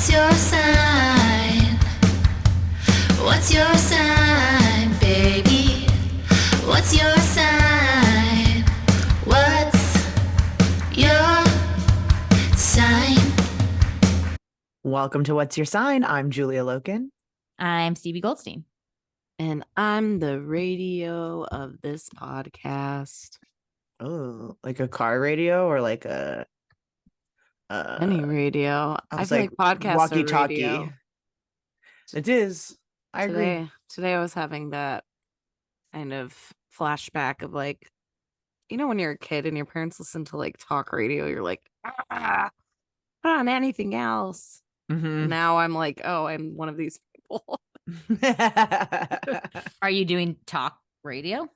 What's your sign? What's your sign, baby? What's your sign? What's your sign? Welcome to What's Your Sign? I'm Julia Loken. I'm Stevie Goldstein. And I'm the radio of this podcast. Oh, like a car radio or like a Any radio. I feel like podcasts are radio. It is. I agree. Today I was having that kind of flashback of like, you know, when you're a kid and your parents listen to like talk radio, you're like, put on anything else. Mhm. Now I'm like, oh, I'm one of these people. Are you doing talk radio?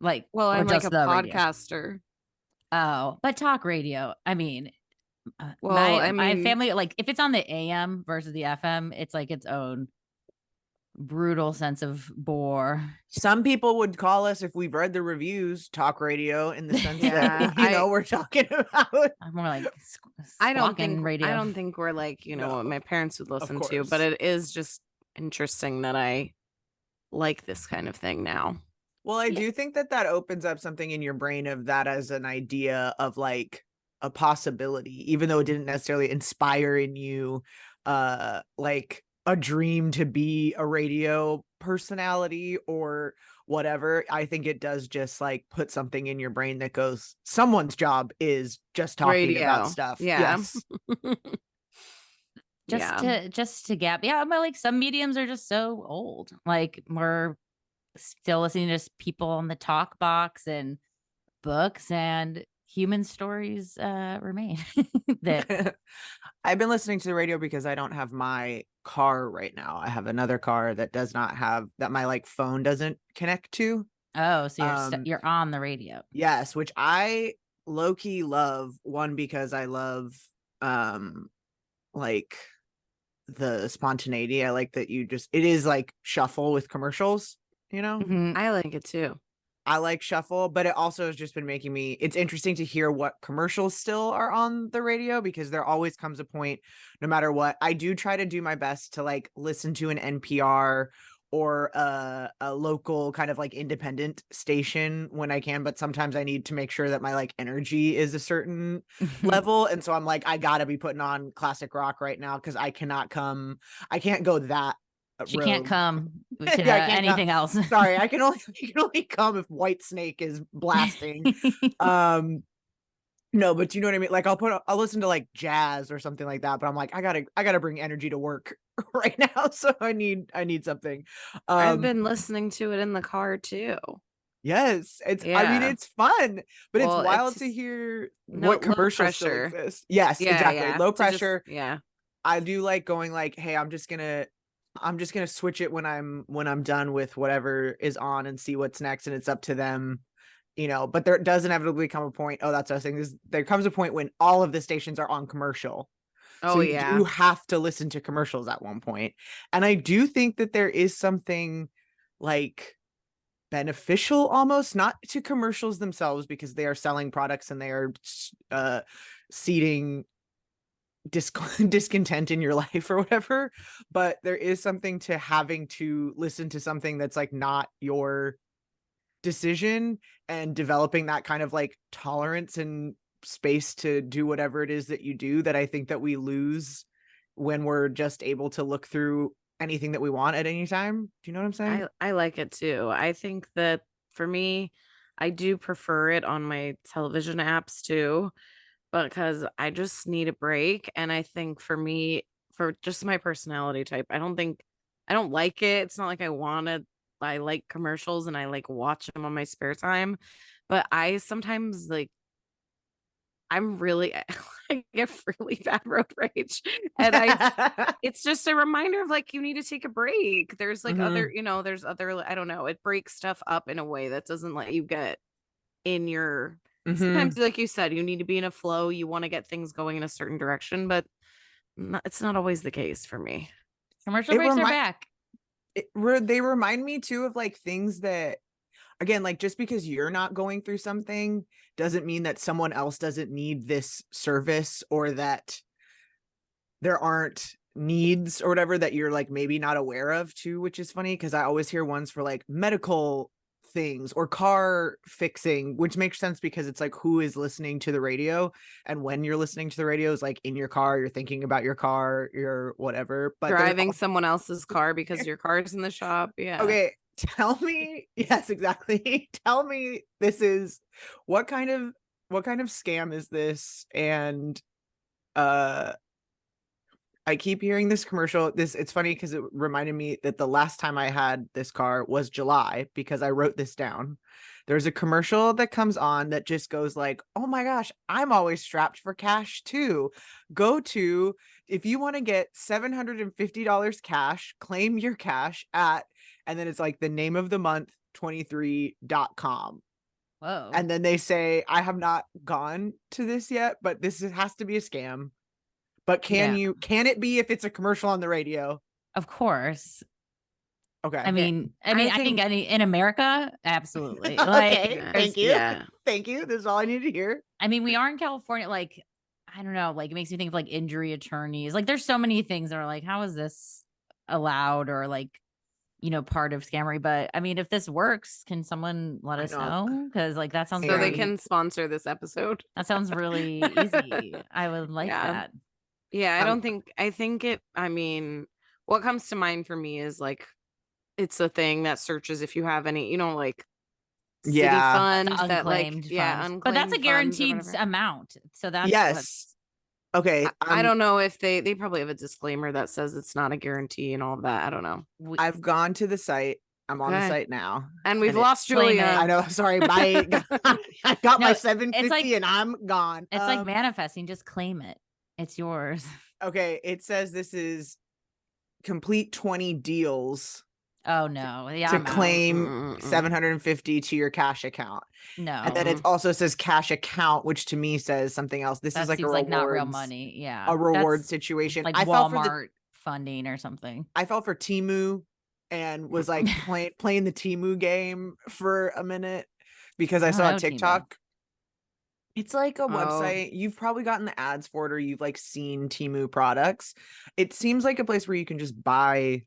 Like, Well, or I'm like just a the radio? podcaster. Oh, but talk radio. I mean, Well, my family, like, if it's on the AM versus the FM, it's like its own brutal sense of bore. Some people would call us, if we've read the reviews, talk radio in the sense Yeah, that we're talking about. I'm more like I don't squawking think radio. I don't think we're like, you know, No, what my parents would listen to, course. but it is just interesting that I like this kind of thing now. Well, I do think that opens up something in your brain of that as an idea of like a possibility, even though it didn't necessarily inspire in you like a dream to be a radio personality or whatever. I think it does just like put something in your brain that goes, someone's job is just talking about Radio. stuff. Yeah. Yes. Just to gap. Yeah, but like some mediums are just so old. Like we're still listening to just people on the talk box and books, and human stories remain. That I've been listening to the radio because I don't have my car right now. I have another car that does not have, that my like phone doesn't connect to. oh, so you're on the radio. Yes, which I low-key love. One, because I love like the spontaneity. I like that it is like shuffle with commercials, you know? I like it too. I like shuffle, but it also has just been making me, it's interesting to hear what commercials still are on the radio, because there always comes a point, no matter what. I do try to do my best to like listen to an NPR or a local kind of like independent station when I can, but sometimes I need to make sure that my like energy is a certain level. And so I'm like, I gotta be putting on classic rock right now, because I can't go that She rogue. can't come to Yeah, I can't anything else. Sorry, you can only come if White Snake is blasting. No, but you know what I mean? Like I'll listen to like jazz or something like that, but I'm like, I gotta bring energy to work right now. So I need something. I've been listening to it in the car too. Yes, I mean, it's fun, but Well, it's wild it's to hear no- what low commercials still pressure. exist. Yes, exactly. Low To just- pressure. yeah. I do like going like, hey, I'm just gonna switch it when I'm done with whatever is on and see what's next, and it's up to them, you know. But there does inevitably come a point. Oh, that's what I was saying. There comes a point when all of the stations are on commercial. Oh, so yeah. you have to listen to commercials at one point. And I do think that there is something like beneficial, almost, not to commercials themselves, because they are selling products and they are seeding discontent in your life or whatever, but there is something to having to listen to something that's like not your decision, and developing that kind of like tolerance and space to do whatever it is that you do, that I think that we lose when we're just able to look through anything that we want at any time. Do you know what I'm saying? I like it too. I think that for me, I do prefer it on my television apps too, because I just need a break. And I think for me, for just my personality type, I don't like it. It's not like I like commercials and I like watch them on my spare time, but I sometimes like, I get really bad road rage. And it's just a reminder of like, you need to take a break. There's like other, there's other, I don't know, it breaks stuff up in a way that doesn't let you get in your, sometimes like you said, you need to be in a flow. You want to get things going in a certain direction, but it's not always the case for me. Commercial breaks are back. They remind me too of like things that, again, like just because you're not going through something doesn't mean that someone else doesn't need this service, or that there aren't needs or whatever that you're like maybe not aware of too, which is funny because I always hear ones for like medical things or car fixing, which makes sense because it's like who is listening to the radio, and when you're listening to the radio is like in your car, you're thinking about your car, your whatever. But driving someone else's car because your car's in the shop. Yeah. okay, tell me, yes, exactly. Tell me this is what kind of scam is this? And I keep hearing this commercial. It's funny because it reminded me that the last time I had this car was July because I wrote this down. There's a commercial that comes on that just goes like, oh my gosh, I'm always strapped for cash too. Go to, if you want to get $750 cash, claim your cash at, and then it's like the name of the month 23.com. Whoa. And then they say, I have not gone to this yet, but this has to be a scam. But can it be if it's a commercial on the radio? Of course. Okay. I mean, I think in America, absolutely. Like, okay. Thank you. Yeah. Thank you. This is all I need to hear. I mean, we are in California. Like, I don't know. Like, it makes me think of like injury attorneys. Like, there's so many things that are like, how is this allowed or like, you know, part of scammery? But I mean, if this works, can someone let us know? Because like that sounds So they really- can sponsor this episode. That sounds really easy. I would like that. Yeah, I mean, what comes to mind for me is like, it's a thing that searches if you have any, you know, like city fund that like, Unclaimed yeah, funds. But that's a unclaimed funds or guaranteed whatever. amount. So that's Yes. Okay. I don't know if they probably have a disclaimer that says it's not a guarantee and all of that. I don't know. I've gone to the site. I'm on the Okay. site now. And we've And it- lost claim Julia. it. I know. Sorry. I got No, my it's 750 like- and I'm gone. It's like manifesting. Just claim it. It's yours. Okay. It says this is complete 20 deals Oh no. Yeah. to I'm out. claim 750 to your cash account. No. And then it also says cash account, which to me says something else. This that is like a seems rewards, like not real money. Yeah. a reward That's situation. like I fell for Walmart funding or something. I fell for Temu and was like playing the Temu game for a minute because I I saw don't a know Temu. TikTok. It's like a Oh. website. You've probably gotten the ads for it or you've like seen Temu products. It seems like a place where you can just buy.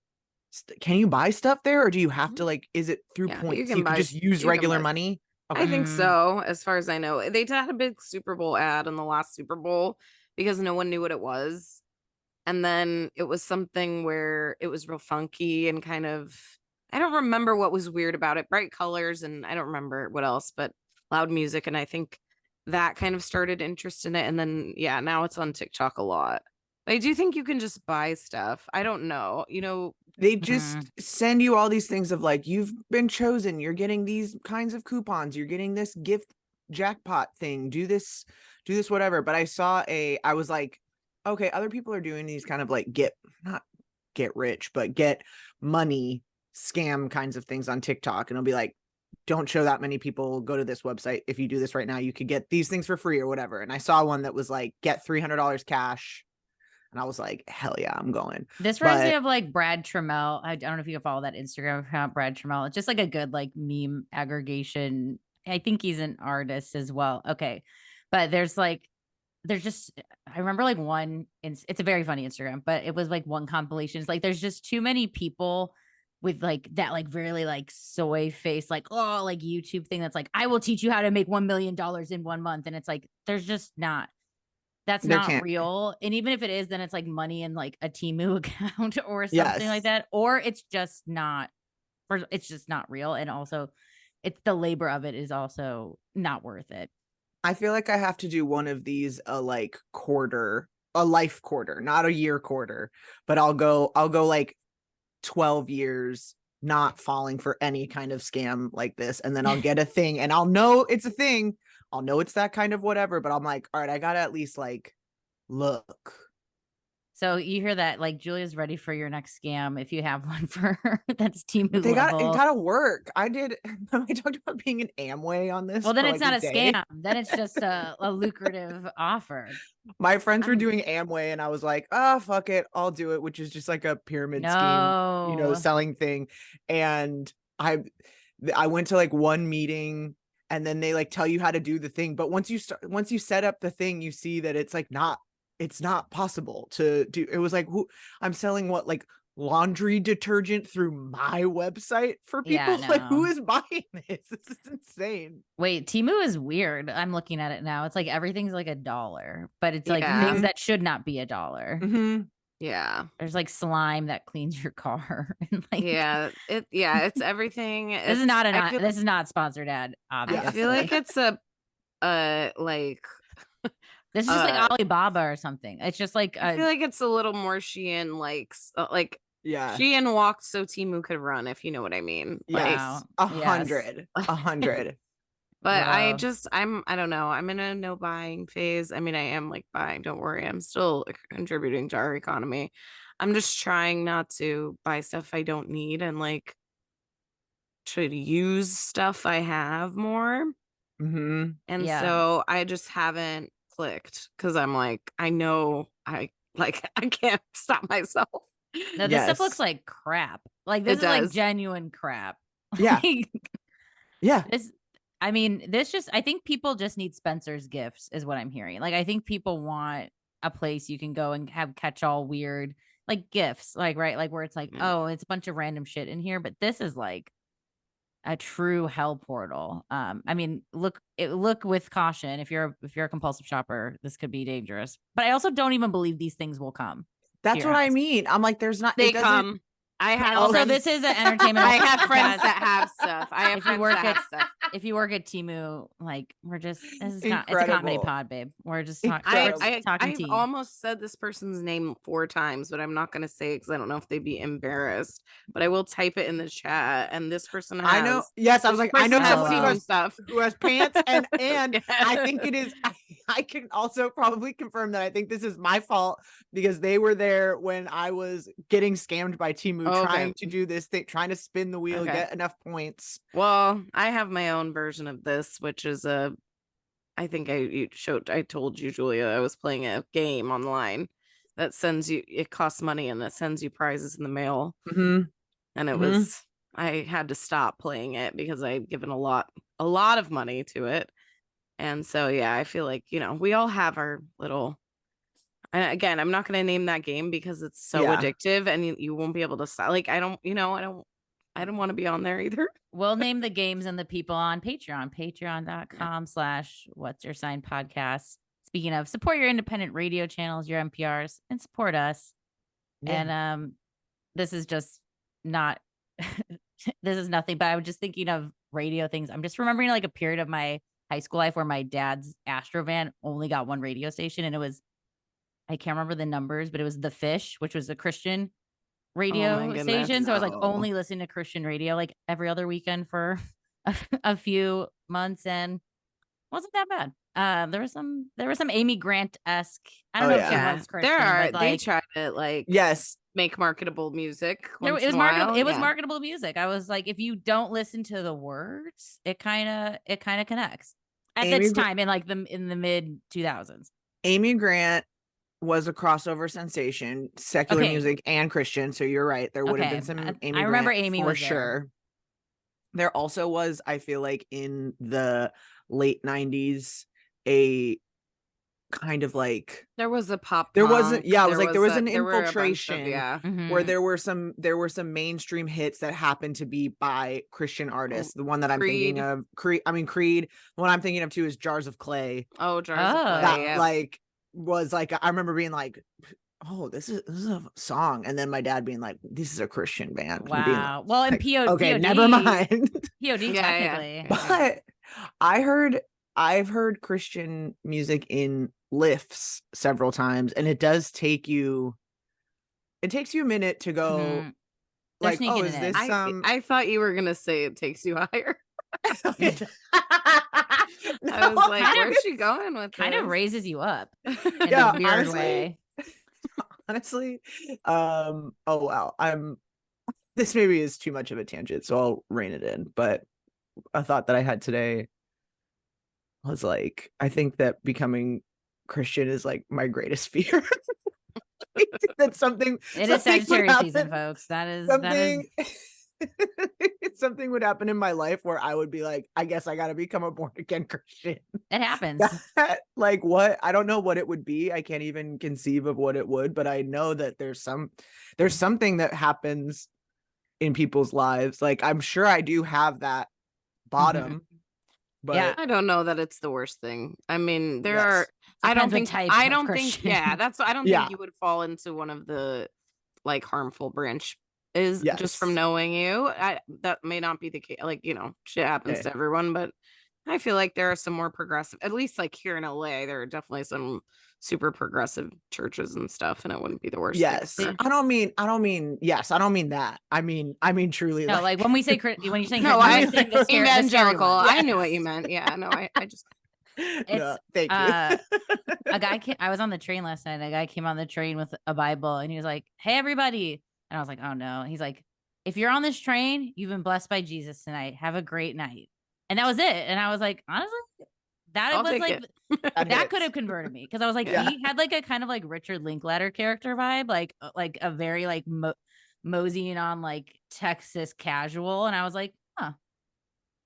Can you buy stuff there or do you have to like, is it through Yeah, you points? can You can buy just s- use you can regular buy- money? I think Mm. so, as far as I know. They had a big Super Bowl ad in the last Super Bowl because no one knew what it was. And then it was something where it was real funky and kind of, I don't remember what was weird about it. Bright colors and I don't remember what else, but loud music. And I think that kind of started interest in it. And then, yeah, now it's on TikTok a lot. I do think you can just buy stuff. I don't know. You know, They just send you all these things of like, you've been chosen, you're getting these kinds of coupons, you're getting this gift jackpot thing, do this, whatever. But I was like, okay, other people are doing these kind of like not get rich, but get money scam kinds of things on TikTok. And it'll be like, don't show that many people, go to this website. If you do this right now, you could get these things for free or whatever. And I saw one that was like, get $300 cash. And I was like, hell yeah, I'm going. This reminds me But- of like Brad Trammell. I don't know if you can follow that Instagram account, Brad Trammell. It's just like a good like meme aggregation. I think he's an artist as well. Okay. But there's just, I remember like it's a very funny Instagram, but it was like one compilation. It's like, there's just too many people with like that, like really like soy face, like, oh, like YouTube thing. That's like, I will teach you how to make $1 million in 1 month. And it's like, there's just not. That's There not can't- real. And even if it is, then it's like money in like a Temu account or something Yes. like that. Or it's just not real. And also it's the labor of it is also not worth it. I feel like I have to do one of these a life quarter, not a year quarter, but I'll go like 12 years not falling for any kind of scam like this. And then I'll get a thing and I'll know it's a thing. I'll know it's that kind of whatever, but I'm like, all right, I gotta at least like look. So you hear that, like Julia's ready for your next scam if you have one for her. That's Temu It level. gotta work. I talked about being an Amway on this. Well, then for, it's like, not a day. scam. Then it's just a lucrative offer. My friends were I'm- doing Amway and I was like, oh, fuck it. I'll do it, which is just like a pyramid scheme, No. selling thing. And I went to like one meeting and then they like tell you how to do the thing. But once you set up the thing, you see that it's like it's not possible to do. It was like, who I'm selling what, like laundry detergent through my website for people? Yeah, Like, who no. is buying this? This is insane. Wait, Temu is weird. I'm looking at it now. It's like everything's like $1, but it's like Yeah. things that should not be $1. Mhm. Yeah. There's like slime that cleans your car and like It's everything. this is not I feel, this is not sponsored ad, obviously. I feel like it's a like this is just like uh, Alibaba or something. It's just like I feel like it's a little more Shein like Yeah. Shein walked so Temu could run, if you know what I mean. Like, Wow. Yes. Yes. 100. but Wow. I don't know. I'm in a no buying phase. I mean, I am like buying, don't worry. I'm still contributing to our economy. I'm just trying not to buy stuff I don't need and like try to use stuff I have more. Mm-hmm. And Yeah. so I just haven't clicked because I'm like, I know I can't stop myself. No, this stuff Yes. looks like crap. Like this It is like does. genuine crap. Yeah. Like, Yeah. I mean, I think people just need Spencer's gifts, is what I'm hearing. Like, I think people want a place you can go and have catch all weird, like gifts, like, right? Like, where it's like, Yeah. oh, it's a bunch of random shit in here, but this is like a true hell portal. I mean, look with caution. If you're a compulsive shopper, this could be dangerous. But I also don't even believe these things will come. That's your what I house. mean. I'm like, there's not. They It doesn't. come. I have Also, friends- this is an entertainment. I have friends podcast. that have stuff. I have If you friends work that at- have stuff. If you work at Temu, like we're just it's a comedy Incredible. pod, babe. We're just talking. Incredible. talking I've tea. almost said this person's name 4 times, but I'm not going to say it because I don't know if they'd be embarrassed. But I will type it in the chat. And this person has. I know. Yes, I was like, I know has somebody Temu who has pants, and Yeah. I think it is. I can also probably confirm that I think this is my fault because they were there when I was getting scammed by Temu, Okay. trying to do this thing, trying to spin the wheel, Okay. get enough points. Well, I have my own version of this, which is I think I told you, Julia, I was playing a game online that it costs money and that sends you prizes in the mail. Mm-hmm. And it Mhm. was, I had to stop playing it because I had given a lot of money to it. And so, yeah, I feel like, we all have our little, and again, I'm not going to name that game because it's so Yeah. addictive and you won't be able to stop. Like, I don't want to be on there either. We'll name the games and the people on Patreon, patreon.com/What's Your Sign podcast. Speaking of, support your independent radio channels, your NPRs, and support us. Yeah. And this is just not this is nothing, but I was just thinking of radio things. I'm just remembering like a period of my high school life where my dad's Astro van only got one radio station, and it was, I can't remember the numbers, but it was The Fish, which was a Christian radio goodness. station. So I was like No. only listening to Christian radio like every other weekend for a few months, and it wasn't that bad. There was some Amy Grant-esque. I don't Oh, know if she yeah. was Christian, There are, but they like try to like Yes. make marketable music. it once was in a marketable. while. It was Yeah. marketable music. I was like, if you don't listen to the words, it kind of connects at Amy this Gra- time in the mid 2000s. Amy Grant was a crossover sensation, secular Okay. music and Christian. So you're right. There would have Okay, been some I Amy remember Grant Amy for was there. sure. There also was, I feel like, in the late 90s, a kind of like There was a pop. there wasn't. punk, Yeah, it was like there was an there were a bunch of- infiltration. yeah. Where Mhm. there were some mainstream hits that happened to be by Christian artists. The one that I'm thinking Creed. of, Creed. The one I'm thinking of too is Jars of Clay. Oh, Jars of Oh. Clay. That Yeah. like was like, I remember being like, oh, this is a song, and then my dad being like, this is a Christian band. And being like, Wow. Well, and like, POD. okay, never mind. POD Yeah, yeah. technically. But I've heard Christian music in lifts several times, and it takes you a minute to go Mhm. They're like, sneaking oh, it is in. this I thought you were gonna say it takes you higher. No, I was like, Kind of- where's she going with Kind of this? raises you up in Yeah, a weird honestly. way. honestly, oh wow, this maybe is too much of a tangent, so I'll rein it in. But a thought that I had today was like, I think that becoming Christian is like my greatest fear. I think that's something. It is something would Sagittarius season, happen- folks. That is Something. Something would happen in my life where I would be like, I guess I got to become a born again Christian. It happens. Like what? I don't know what it would be. I can't even conceive of what it would, but I know that there's something that happens in people's lives. Like I'm sure I do have that bottom, but Yeah. I don't know that it's the worst thing. I mean, there Yes. are. I don't Depends what think. type I of don't think. Christian. Yeah, I don't Yeah. think you would fall into one of the like harmful branch. Is just from Yes. knowing you. That may not be the case. Like shit happens Okay. to everyone, but I feel like there are some more progressive. At least like here in LA, there are definitely some super progressive churches and stuff, and it wouldn't be the worst. Yes. thing. I don't mean yes. I don't mean that. I mean truly. No, like when we say when you're saying No, Christian, I you're saying the scary evangelical. ones. I knew what you meant. Yeah, no, I just. No, It's thank you. a guy I was on the train last night. A guy came on the train with a Bible and he was like, "Hey, everybody." And I was like, "Oh no." He's like, "If you're on this train, you've been blessed by Jesus tonight. Have a great night." And that was it. And I was like, honestly, that I'll was take like it. that could have converted me because I was like, Yeah. he had like a kind of like Richard Linklater character vibe, like a very like moseying on like Texas casual. And I was like, huh.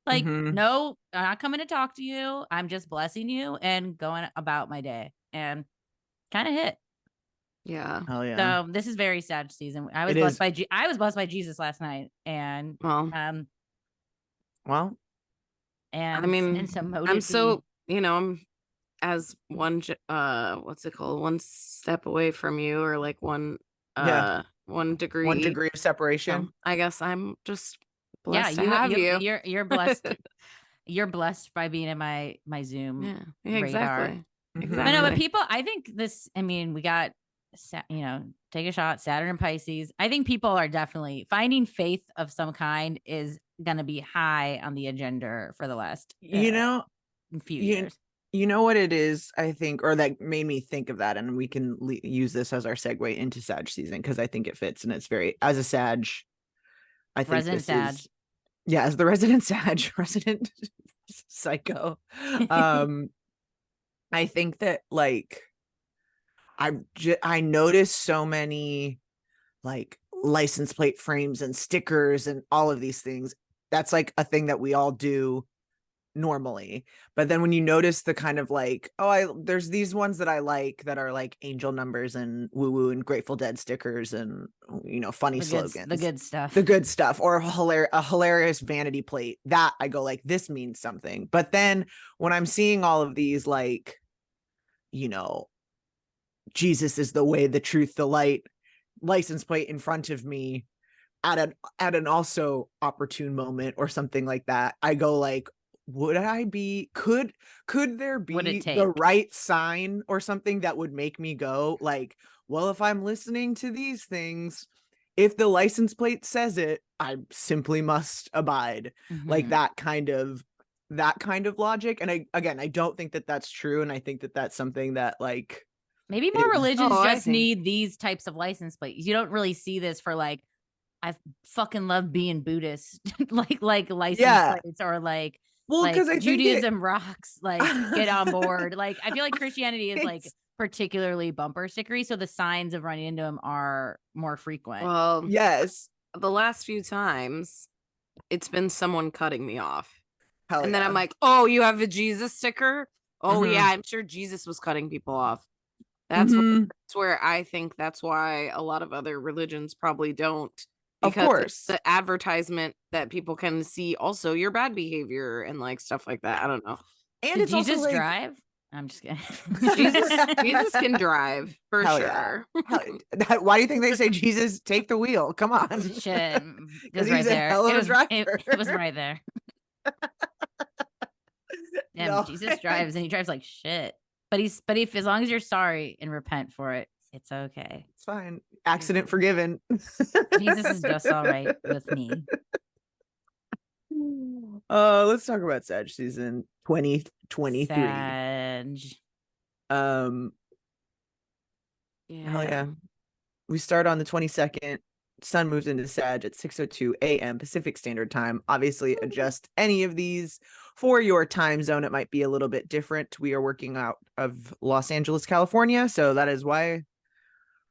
Like, Mhm. no, I'm not coming to talk to you. I'm just blessing you and going about my day. And kind of hit. Yeah. Hell yeah. So this is very sad season. I was It blessed is. by I was blessed by Jesus last night. And Well, Well, and I mean, and some I'm so I'm as one what's it called, one step away from you, or like one Yeah. 1 degree. 1 degree of So separation. I guess I'm just yeah, blessed to have you. you're blessed. You're blessed by being in my Zoom Yeah, radar. exactly. Mhm. But no, but Exactly. people, I think this, I mean, we got, take a shot, Saturn and Pisces. I think people are definitely finding faith of some kind is going to be high on the agenda for the last You know, few you- years. You know what it is, I think, or that made me think of that, and we can use this as our segue into Sag season because I think it fits, and it's very, as a Sag, I think Resident this Sag. is, yeah, as the resident Sag, resident psycho. I think that like I noticed so many like license plate frames and stickers and all of these things. That's like a thing that we all do normally, but then when you notice the kind of like, there's these ones that I like that are like angel numbers and woo woo and Grateful Dead stickers and funny slogans, The good stuff, or a hilarious vanity plate that I go like, this means something. But then when I'm seeing all of these like, Jesus is the way, the truth, the light license plate in front of me at an also opportune moment or something like that, I go like, would I be, could there be the right sign or something that would make me go like, well, if I'm listening to these things, if the license plate says it, I simply must abide. Like that kind of logic. And I don't think that that's true. And I think that that's something that like, maybe more religions I just think- need these types of license plates. You don't really see this for like, I fucking love being Buddhist, like license plates or like, well, because I Judaism rocks, like get on board. Like I feel like Christianity is like particularly bumper stickery, so the signs of running into them are more frequent. Well, yes, the last few times it's been someone cutting me off. Hell and yeah. then I'm like, oh, you have a Jesus sticker? Oh Mhm. yeah, I'm sure Jesus was cutting people off. That's where I think that's why a lot of other religions probably don't. Because of course, the advertisement that people can see also your bad behavior and like stuff like that. I don't know. and Did it's Jesus also like, drive? I'm just kidding. Jesus can drive for Hell sure. Yeah. Why do you think they say Jesus take the wheel? Come on, Shit, it was he's right a there. hell of a driver. It was right there. Yeah, No. Jesus drives and he drives like shit. But if as long as you're sorry and repent for it, it's okay. It's fine. Accident forgiven. Jesus is just all right with me. Let's talk about Sag season 2023. Sag. Hell yeah. We start on the 22nd. Sun moves into Sag at 6:02 a.m. Pacific Standard Time. Obviously, adjust any of these for your time zone. It might be a little bit different. We are working out of Los Angeles, California, so that is why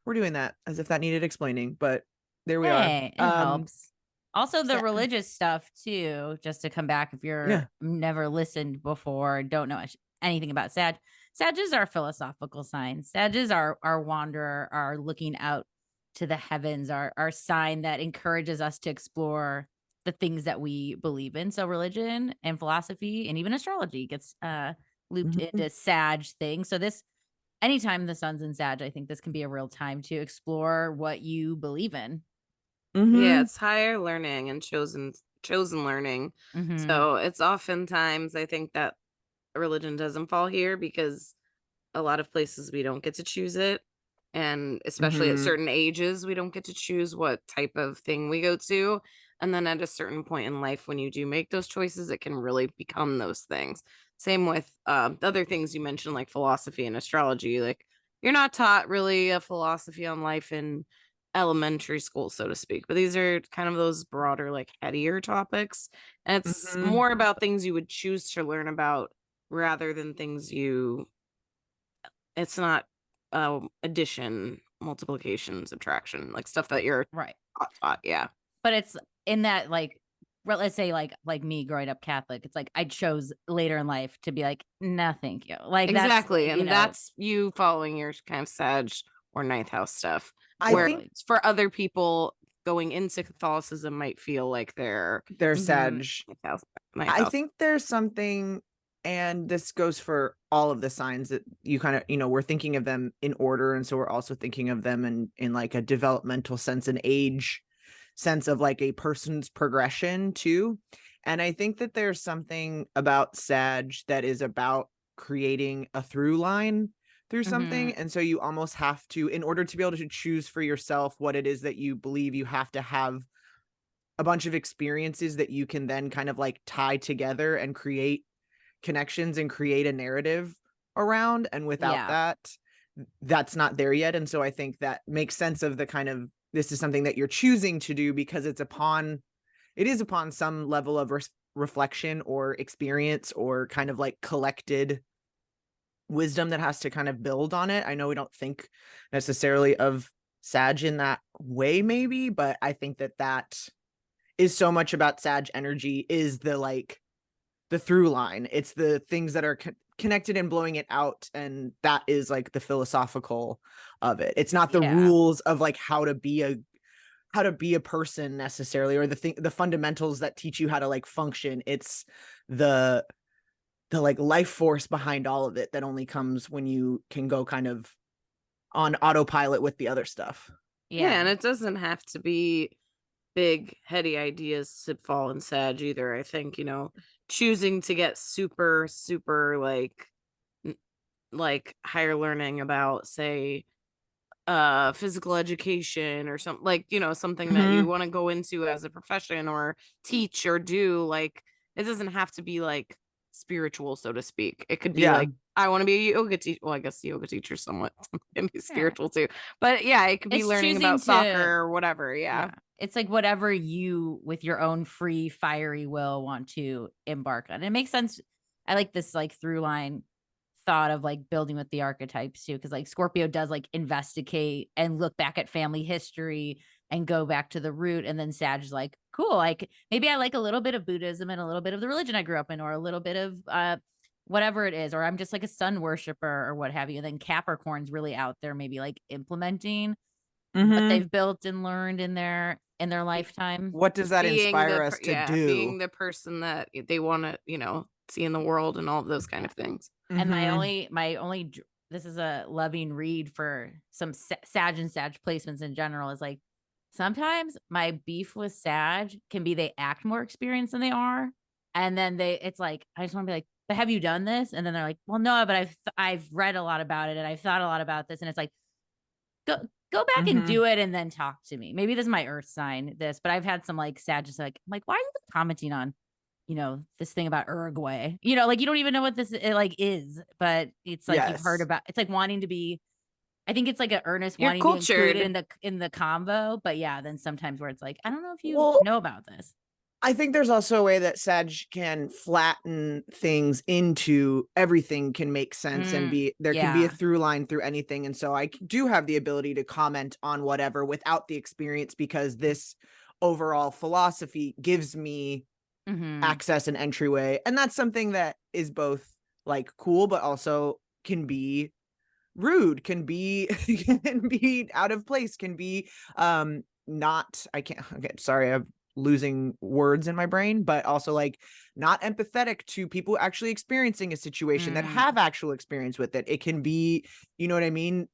we're doing that, as if that needed explaining. But there we are. It helps. Also, the religious stuff too. Just to come back, if you're never listened before, don't know. anything about Sag. Sag is our philosophical sign. Sag is our wanderer, our looking out to the heavens, our sign that encourages us to explore the things that we believe in. So religion and philosophy and even astrology gets looped Mhm. into Sag things. So this anytime the sun's in Sag, I think this can be a real time to explore what you believe in. Yeah, Mhm. it's higher learning and chosen learning. Mhm. So it's oftentimes I think that religion doesn't fall here because a lot of places we don't get to choose it. And especially at Mhm. certain ages, we don't get to choose what type of thing we go to. And then at a certain point in life, when you do make those choices, it can really become those things. Same with the other things you mentioned, like philosophy and astrology. Like, you're not taught really a philosophy on life in elementary school, so to speak. But these are kind of those broader, like headier topics. And it's Mhm. more about things you would choose to learn about rather than things it's not addition, multiplication, subtraction, like stuff that you're Right. taught. Yeah. But it's in that like let's say like me growing up Catholic, it's like I chose later in life to be like, no, thank you. Like that's Exactly. you And know, that's you following your kind of Sag or ninth house stuff. I Where think totally. for other people going into Catholicism might feel like they're there's Mhm. Sag. ninth house. Ninth I house. think there's something, and this goes for all of the signs that you kind of, we're thinking of them in order. And so we're also thinking of them in like a developmental sense, an age sense of like a person's progression too. And I think that there's something about Sag that is about creating a through line through something. Mhm. And so you almost have to, in order to be able to choose for yourself what it is that you believe, you have to have a bunch of experiences that you can then kind of like tie together and create connections and create a narrative around. And without Yeah. that, that's not there yet. And so I think that makes sense of the kind of, this is something that you're choosing to do because it is upon some level of reflection or experience or kind of like collected wisdom that has to kind of build on it. I know we don't think necessarily of Sag in that way, maybe, but I think that is so much about Sag energy is the like the through line. It's the things that are connected and blowing it out, and that is like the philosophical of it. It's not the Yeah. rules of like how to be a person necessarily, or the fundamentals that teach you how to like function. It's the like life force behind all of it that only comes when you can go kind of on autopilot with the other stuff. Yeah, Yeah. and it doesn't have to be big heady ideas to fall in Sag either. I think, choosing to get super, super like higher learning about, say, physical education or something, like, something that you Mhm. want to go into as a profession or teach or do, like, it doesn't have to be like spiritual, so to speak. It could be Yeah. like, I want to be a yoga teacher. Well, I guess yoga teacher somewhat can be Yeah. spiritual too, but yeah, it could be It's learning choosing about soccer to or whatever. Yeah. yeah. It's like whatever you with your own free fiery will want to embark on. It makes sense. I like this like through line thought of like building with the archetypes too, because like Scorpio does like investigate and look back at family history and go back to the root, and then Sag is like, cool, like maybe I like a little bit of Buddhism and a little bit of the religion I grew up in, or a little bit of whatever it is, or I'm just like a sun worshiper or what have you. And then Capricorn's really out there, maybe like implementing what Mhm. they've built and learned in their Be- lifetime. What does that being inspire us to do? being the person that they want to, see in the world and all of those kind Yeah. of things. And Mhm. my only this is a loving read for some Sag and Sag placements in general is like sometimes my beef with Sag can be they act more experienced than they are, and then it's like I just want to be like, but have you done this? And then they're like, well, no, but I've read a lot about it and I've thought a lot about this, and it's like go back and Mhm. do it and then talk to me. Maybe this is my earth sign, this, but I've had some like Sag just like, I'm like, why are you commenting on this thing about Uruguay? Like you don't even know what this like is, but it's like you've heard Yes. about it's like wanting to be I think it's like a earnest You're wanting to be included cultured. in the combo. But yeah, then sometimes where it's like, I don't know if you Well, know about this. I think there's also a way that Sag can flatten things into everything can make sense and there can be a Yeah. through line through anything. And so I do have the ability to comment on whatever without the experience because this overall philosophy gives me Hmm. access and entryway. And that's something that is both like cool, but also can be rude, can be can be out of place, can be not, I can't, okay, sorry, I'm losing words in my brain, but also like not empathetic to people actually experiencing a situation that have actual experience with it. It can be, you know what I mean?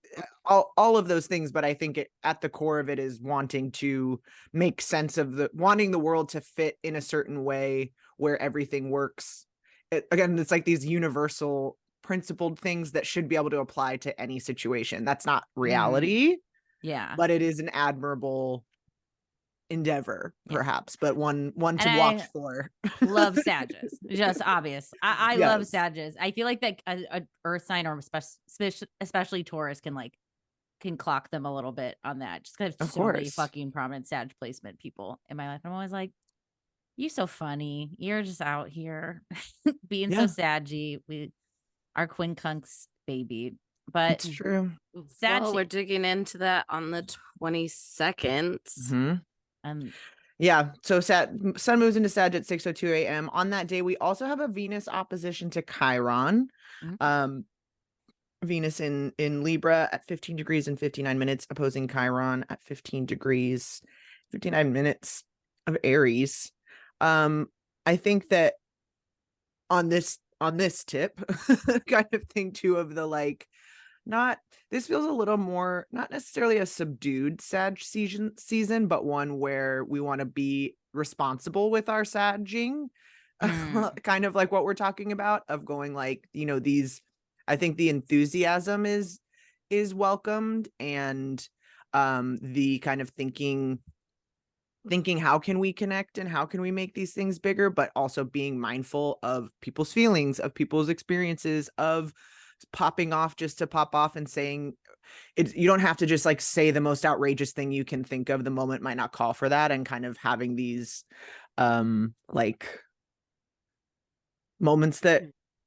All of those things, but I think it, at the core of it, is wanting to make sense of wanting the world to fit in a certain way where everything works. Again, it's like these universal principled things that should be able to apply to any situation. That's not reality, Yeah. but it is an admirable endeavor, perhaps, but one to And watch I for. love Sages, just obvious. I love Yes. Sages. I feel like that a earth sign, or especially Taurus, can clock them a little bit on that, just because I have Of so many course. fucking prominent Sag placement people in my life. I'm always like, you so funny. You're just out here being so Yeah. saggy. Our quincunx baby. But It's true. Sag, Well, we're digging into that on the 22nd. um, Yeah, so sun moves into Sag at 6:02 a.m. On that day, we also have a Venus opposition to Chiron. Mhm. Venus in Libra at 15 degrees and 59 minutes, opposing Chiron at 15 degrees, 59 minutes of Aries. I think that on this tip, kind of thing too, of the like, not, this feels a little more, not necessarily a subdued Sag season, but one where we want to be responsible with our Sagging. Kind of like what we're talking about, of going like, you know, these, I think the enthusiasm is welcomed, and the kind of thinking how can we connect and how can we make these things bigger, but also being mindful of people's feelings, of people's experiences, of popping off just to pop off and saying it. You don't have to just like say the most outrageous thing you can think of. The moment might not call for that, and kind of having these like moments that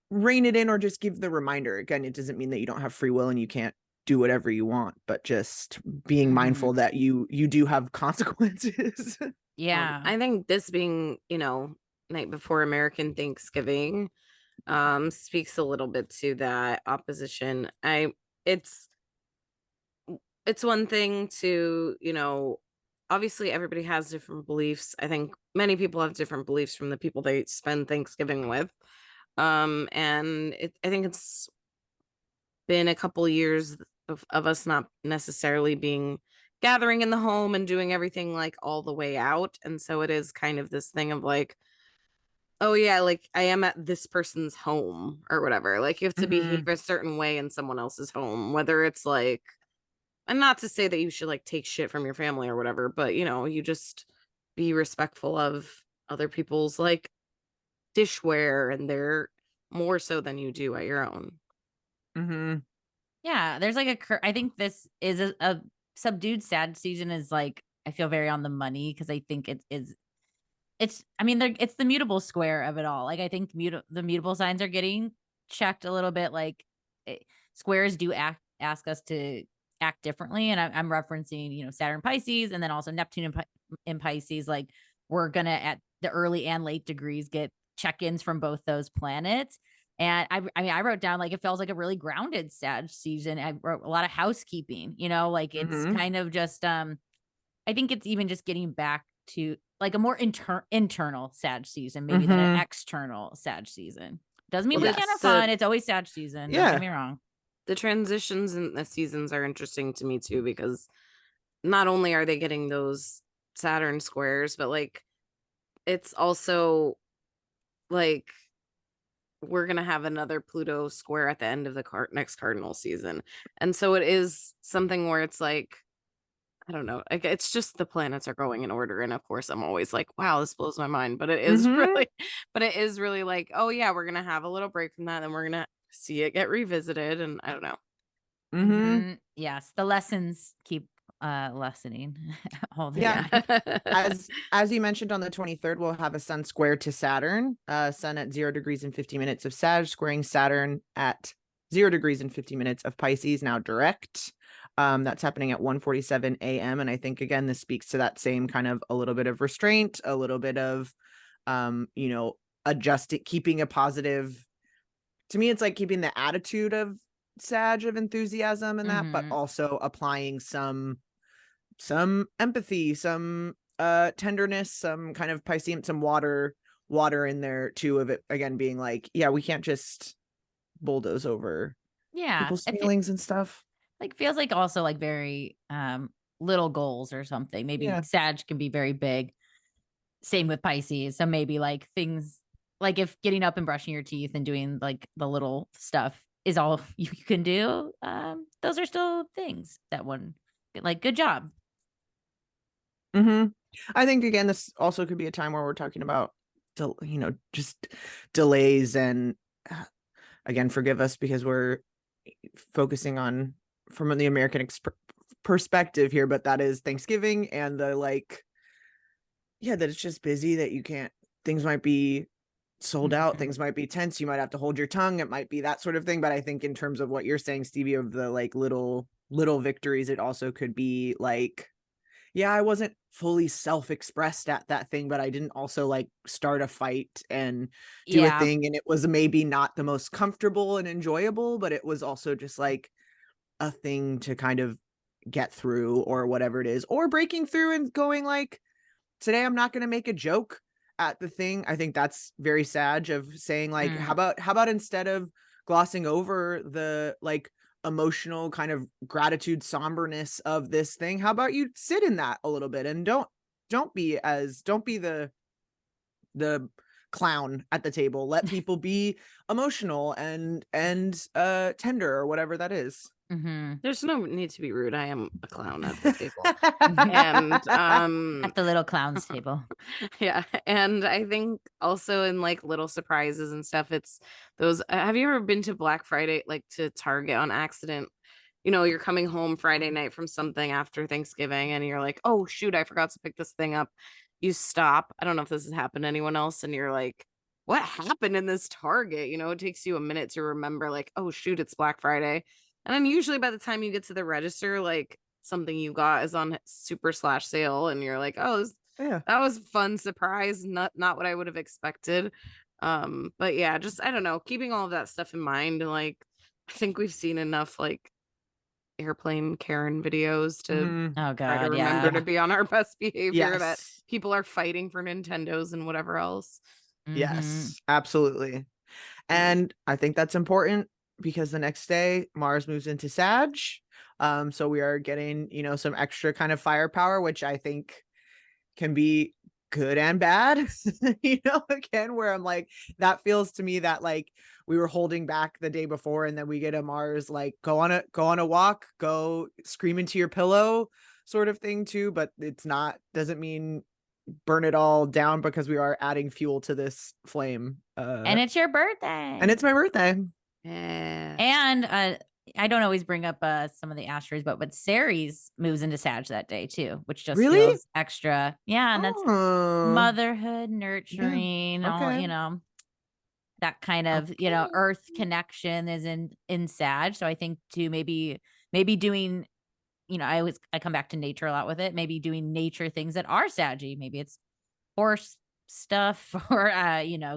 rein it in, or just give the reminder. Again, it doesn't mean that you don't have free will and you can't do whatever you want, but just being mindful that you do have consequences. Yeah. I think this being, night before American Thanksgiving, speaks a little bit to that opposition. It's one thing to, obviously everybody has different beliefs. I think many people have different beliefs from the people they spend Thanksgiving with. And I think it's been a couple years of us not necessarily being gathering in the home and doing everything like all the way out. And so it is kind of this thing of like, oh yeah, like I am at this person's home or whatever. Like you have to behave a certain way in someone else's home, whether it's like, and not to say that you should like take shit from your family or whatever, but you just be respectful of other people's like dishware, and they're more so than you do at your own. Yeah, there's like I think this is a subdued Sag season, is like, I feel very on the money, because I think it's I mean, it's the mutable square of it all. Like, I think the mutable signs are getting checked a little bit. Like, squares do ask us to act differently, and I'm referencing, Saturn Pisces, and then also Neptune in Pisces. Like, we're gonna, at the early and late degrees, get check-ins from both those planets. And I mean, I wrote down like it feels like a really grounded Sag season. I wrote a lot of housekeeping, like it's kind of just I think it's even just getting back to like a more internal Sag season, maybe, than an external Sag season. Doesn't mean we can't have fun. It's always Sag season. Don't get me wrong. The transitions and the seasons are interesting to me too, because not only are they getting those Saturn squares, but like it's also like we're going to have another Pluto square at the end of the next cardinal season. And so it is something where it's like, I don't know, like it's just the planets are going in order. And of course I'm always like, wow, this blows my mind, but it is really like, oh yeah, we're going to have a little break from that, and we're going to see it get revisited. And I don't know. Yes, the lessons keep lessening all the time. As you mentioned, on the 23rd, we'll have a sun square to Saturn. Sun at 0 degrees and 50 minutes of Sag, squaring Saturn at 0 degrees and 50 minutes of Pisces, now direct. That's happening at 1:47 a.m. And I think, again, this speaks to that same kind of a little bit of restraint, a little bit of, adjusting, keeping a positive to me, it's like keeping the attitude of Sag of enthusiasm and that, but Mhm. also applying some empathy, some tenderness, some kind of Piscean, some water in there too, of it again being like, yeah, we can't just bulldoze over Yeah. people's If it feelings and stuff. like feels like also like very little goals or something. Maybe Yeah. Sag can be very big. Same with Pisces. So maybe like things like if getting up and brushing your teeth and doing like the little stuff is all you can do, those are still things that one like good job. Hmm. I think again, this also could be a time where we're talking about, just delays and again, forgive us because we're focusing on from the American perspective here, but that is Thanksgiving and the like, yeah, that it's just busy, that you can't, things might be sold out, Mhm. things might be tense, you might have to hold your tongue, it might be that sort of thing. But I think in terms of what you're saying, Stevie, of the like little victories, it also could be like, yeah, I wasn't fully self-expressed at that thing, but I didn't also like start a fight and do a Yeah. thing, and it was maybe not the most comfortable and enjoyable, but it was also just like a thing to kind of get through or whatever it is, or breaking through and going like, today I'm not going to make a joke at the thing. I think that's very Sag of saying like, Mm. how about instead of glossing over the like emotional kind of gratitude somberness of this thing, how about you sit in that a little bit and don't be the clown at the table. Let people be emotional and tender or whatever that is. Mhm. There's no need to be rude. I am a clown at the table. And At the little clowns table. yeah, and I think also in like little surprises and stuff, it's those have you ever been to Black Friday, like to Target on accident? You know, you're coming home Friday night from something after Thanksgiving and you're like, "Oh shoot, I forgot to pick this thing up." You stop. I don't know if this has happened to anyone else and you're like, "What happened in this Target?" You know, it takes you a minute to remember like, "Oh shoot, it's Black Friday." And then usually by the time you get to the register, like something you got is on super slash sale and you're like, "Oh, Yeah. that was a fun surprise, not what I would have expected." But yeah, just I don't know, keeping all of that stuff in mind, like I think we've seen enough like airplane Karen videos to Mhm. Oh try to god, remember yeah. to be on our best behavior that Yes. people are fighting for Nintendos and whatever else. Mhm. Yes, absolutely. Mm. And I think that's important because the next day Mars moves into Sag. So we are getting, some extra kind of firepower, which I think can be good and bad. Again, where I'm like, that feels to me that like we were holding back the day before, and then we get a Mars like go on a walk, go scream into your pillow sort of thing too. But it's not, doesn't mean burn it all down, because we are adding fuel to this flame. And it's your And birthday. it's my birthday. Yeah. And I don't always bring up some of the asteroids, but Ceres moves into Sag that day too, which just Really? feels extra. Yeah, and that's Oh, motherhood, yeah. nurturing, all, Okay. that kind of, Okay. earth connection is in Sag. So I think too maybe doing, I come back to nature a lot with it, maybe doing nature things that are saggy. Maybe it's horse stuff or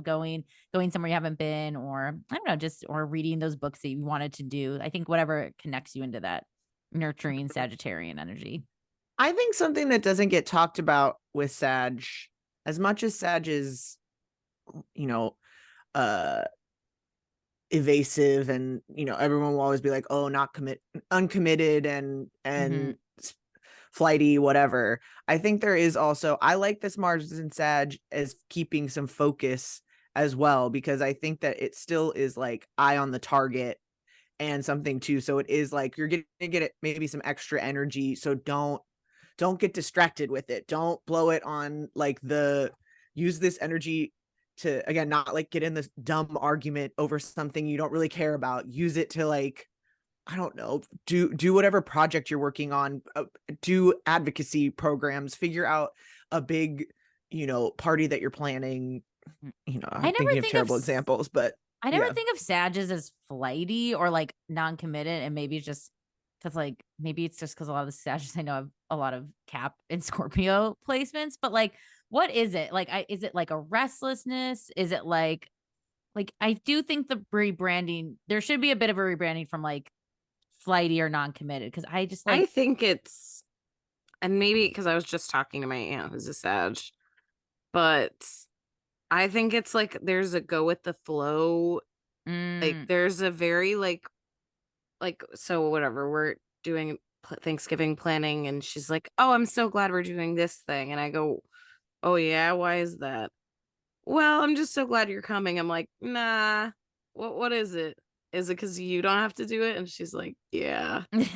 going somewhere you haven't been, or I don't know, just or reading those books that you wanted to do. I think whatever connects you into that nurturing Sagittarian energy. I think something that doesn't get talked about with Sag, as much as Sag is, you know, uh evasive, and everyone will always be like, oh, not uncommitted and Mhm. flighty, whatever. I think there is also, I like this Mars and Sag as keeping some focus as well, because I think that it still is like eye on the target and something too. So it is like you're gonna get it, maybe some extra energy. So don't get distracted with it. Don't blow it on like use this energy to, again, not like get in this dumb argument over something you don't really care about. Use it to like, I don't know, do whatever project you're working on, do advocacy programs, figure out a big, party that you're planning. Mm. I I'm never thinking of think of terrible examples, but I never yeah. think of Sages as flighty or like non-committed, and maybe it's just because like maybe it's just because a lot of the Sages I know have a lot of Cap and Scorpio placements. But like, what is it like? Is it like a restlessness? Is it like I do think the rebranding, there should be a bit of a rebranding from like flighty or non-committed, because I just I like think it's, and maybe because I was just talking to my aunt who's a Sag, but I think it's like there's a go with the flow. Like there's a very like so whatever, we're doing Thanksgiving planning, and she's like, "Oh, I'm so glad we're doing this thing." And I go, "Oh yeah, why is that?" "Well, I'm just so glad you're coming." I'm like, "Nah. What is it? Is it because you don't have to do it?" And she's like, "Yeah." And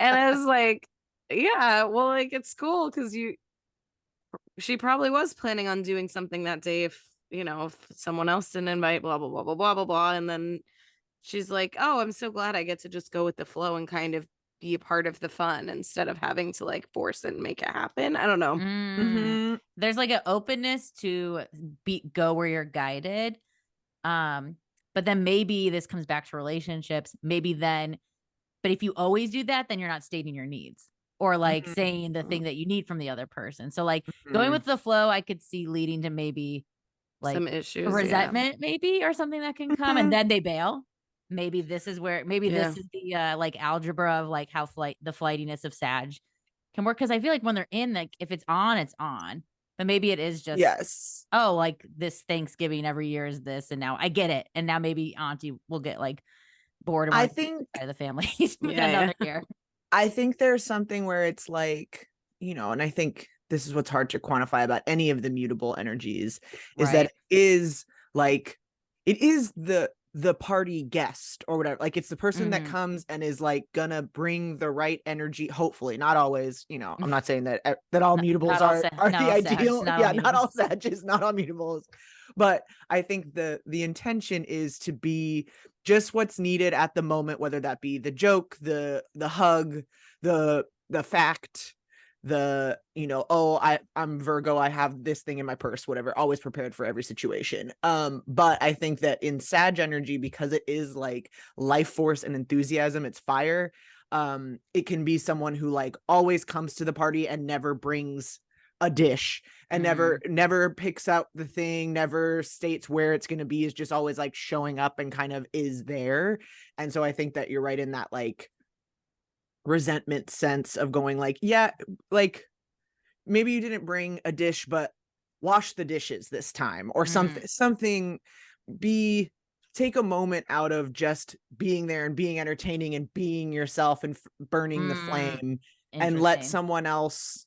I was like, "Yeah, well, like it's cool because she probably was planning on doing something that day if if someone else didn't invite, blah blah blah blah blah blah blah." And then she's like, "Oh, I'm so glad I get to just go with the flow and kind of be a part of the fun instead of having to like force it and make it happen." I don't know. Mm-hmm. There's like an openness to go where you're guided. But then maybe this comes back to relationships. Maybe then, but if you always do that, then you're not stating your needs or like saying the thing that you need from the other person. So like going with the flow, I could see leading to maybe like Some a issues, resentment, maybe, or something that can come, and then they bail. Maybe this is where this is the like algebra of like how the flightiness of Sag can work. Because I feel like when they're in, like if it's on, it's on. But maybe it is just Yes. oh, like this Thanksgiving every year is this, and now I get it. And now maybe Auntie will get like bored and I want to think by the family Yeah, another year. I think there's something where it's like, and I think this is what's hard to quantify about any of the mutable energies is that Right. it is like it is the party guest or whatever. Like it's the person that comes and is like gonna bring the right energy, hopefully. Not always, I'm not saying that all mutables Not all are not the all Sags, ideal. not all Yeah, not all mutables. Sages, not all mutables. But I think the intention is to be just what's needed at the moment, whether that be the joke, the hug, the fact, I'm Virgo, I have this thing in my purse, whatever, always prepared for every situation. But I think that in Sag energy, because it is like life force and enthusiasm, it's fire, it can be someone who like always comes to the party and never brings a dish and never picks out the thing, never states where it's going to be, is just always like showing up and kind of is there. And so I think that you're right in that like resentment sense of going like, yeah, like maybe you didn't bring a dish, but wash the dishes this time or something. Take a moment out of just being there and being entertaining and being yourself and burning the flame, and let someone else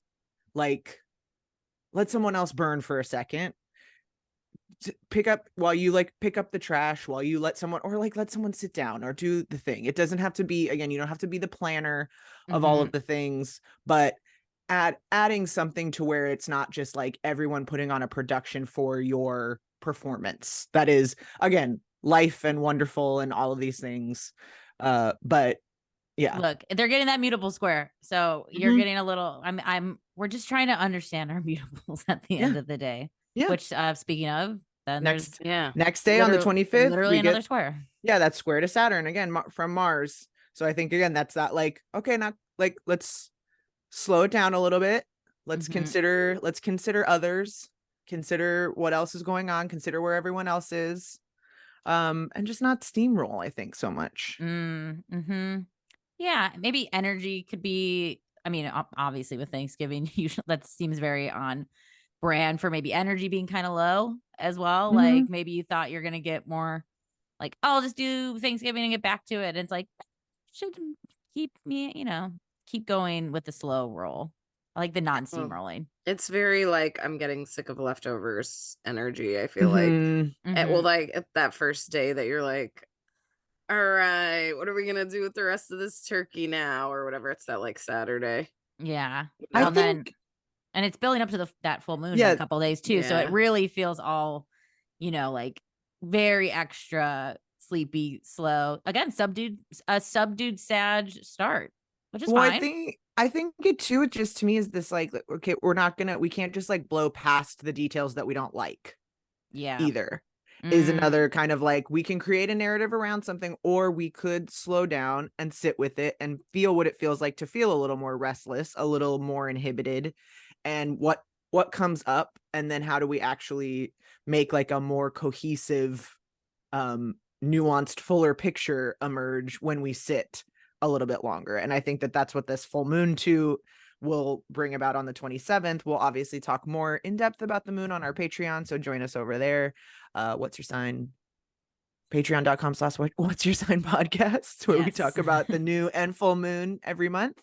burn for a second. Pick up the trash while you let someone sit down or do the thing. It doesn't have to be, again, you don't have to be the planner of all of the things, but adding something to where it's not just like everyone putting on a production for your performance. That is, again, life and wonderful and all of these things. But yeah, look, they're getting that mutable square. So you're getting a little, we're just trying to understand our mutables at the end of the day. Yeah. Which speaking of, then next there's day on the 25th, literally another square. Yeah, that's square to Saturn again, from Mars. So I think again that's that like, okay, not like, let's slow it down a little bit. Let's consider others, consider what else is going on, consider where everyone else is, and just not steamroll, I think, so much. Yeah, maybe energy could be, I mean, obviously with Thanksgiving, usually that seems very on brand for maybe energy being kind of low as well. Like maybe you thought you're going to get more like, oh, I'll just do Thanksgiving and get back to it. And it's like, should keep going with the slow roll. I like the non-steamrolling. It's very like I'm getting sick of leftovers energy, I feel like. Well, like at that first day that you're like, all right, what are we gonna do with the rest of this turkey now, or whatever? It's that like Saturday. Yeah. I think, and it's building up to that full moon in a couple days too. So it really feels all, like very extra sleepy, slow. Again, a subdued Sag start, which is fine. I think it too, it just to me is this like, okay, we can't just like blow past the details that we don't like. Yeah. Either. Is another kind of like, we can create a narrative around something, or we could slow down and sit with it and feel what it feels like to feel a little more restless, a little more inhibited, and what what comes up, and then how do we actually make like a more cohesive, nuanced, fuller picture emerge when we sit a little bit longer. And I think that that's what this full moon too will bring about on the 27th. We'll obviously talk more in depth about the moon on our Patreon, so join us over there. What's your sign? Patreon.com/what's your sign podcast, where we Yes. talk about the new and full moon every month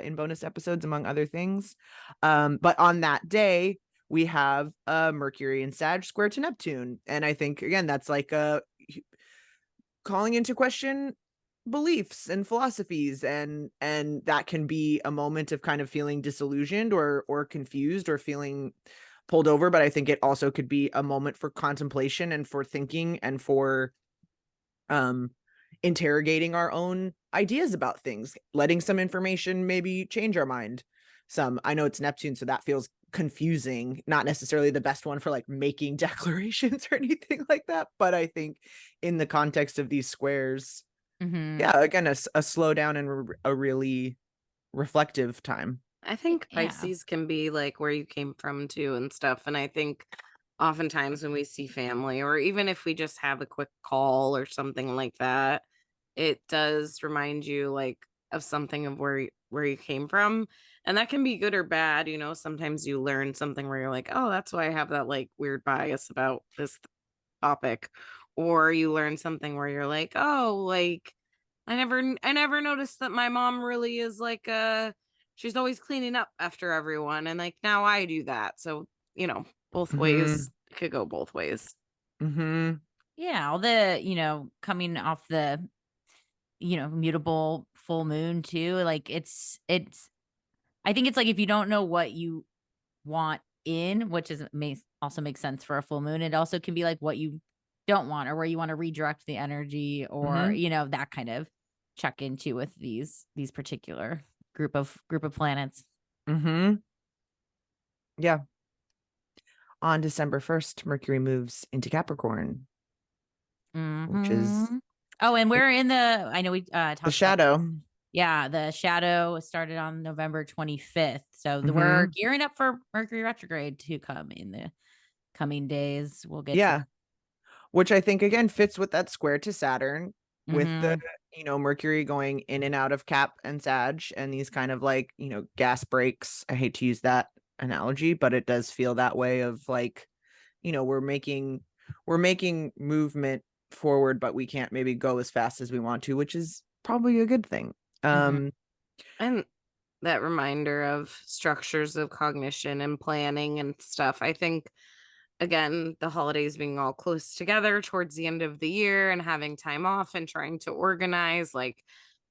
in bonus episodes, among other things. But on that day, we have Mercury in Sag square to Neptune. And I think, again, that's like calling into question beliefs and philosophies, and that can be a moment of kind of feeling disillusioned or confused or feeling pulled over. But I think it also could be a moment for contemplation and for thinking and for interrogating our own ideas about things, letting some information maybe change our mind some. I know it's Neptune, so that feels confusing, not necessarily the best one for like making declarations or anything like that, but I think in the context of these squares, yeah, again, a slowdown and a really reflective time. I think Yeah. Pisces can be like where you came from too and stuff. And I think oftentimes when we see family, or even if we just have a quick call or something like that, it does remind you like of something of where you came from. And that can be good or bad. You know, sometimes you learn something where you're like, oh, that's why I have that like weird bias about this topic. Or you learn something where you're like, oh, like I never noticed that my mom really is like she's always cleaning up after everyone, and like now I do that. So, you know, both ways. It could go both ways. Yeah, all the, coming off the, mutable full moon too. Like it's I think it's like if you don't know what you want in, which is also makes sense for a full moon, it also can be like what you don't want or where you want to redirect the energy or, that kind of check into with these particular group of planets. Yeah. On December 1st, Mercury moves into Capricorn, which is and we're in I know we talked the shadow. Yeah, the shadow started on November 25th. So we're gearing up for Mercury retrograde to come in the coming days. We'll get to which I think again fits with that square to Saturn, with the Mercury going in and out of Cap and Sag, and these kind of like gas brakes. I hate to use that analogy, but it does feel that way of like we're making movement forward, but we can't maybe go as fast as we want to, which is probably a good thing. And that reminder of structures of cognition and planning and stuff. I think again, the holidays being all close together towards the end of the year and having time off and trying to organize like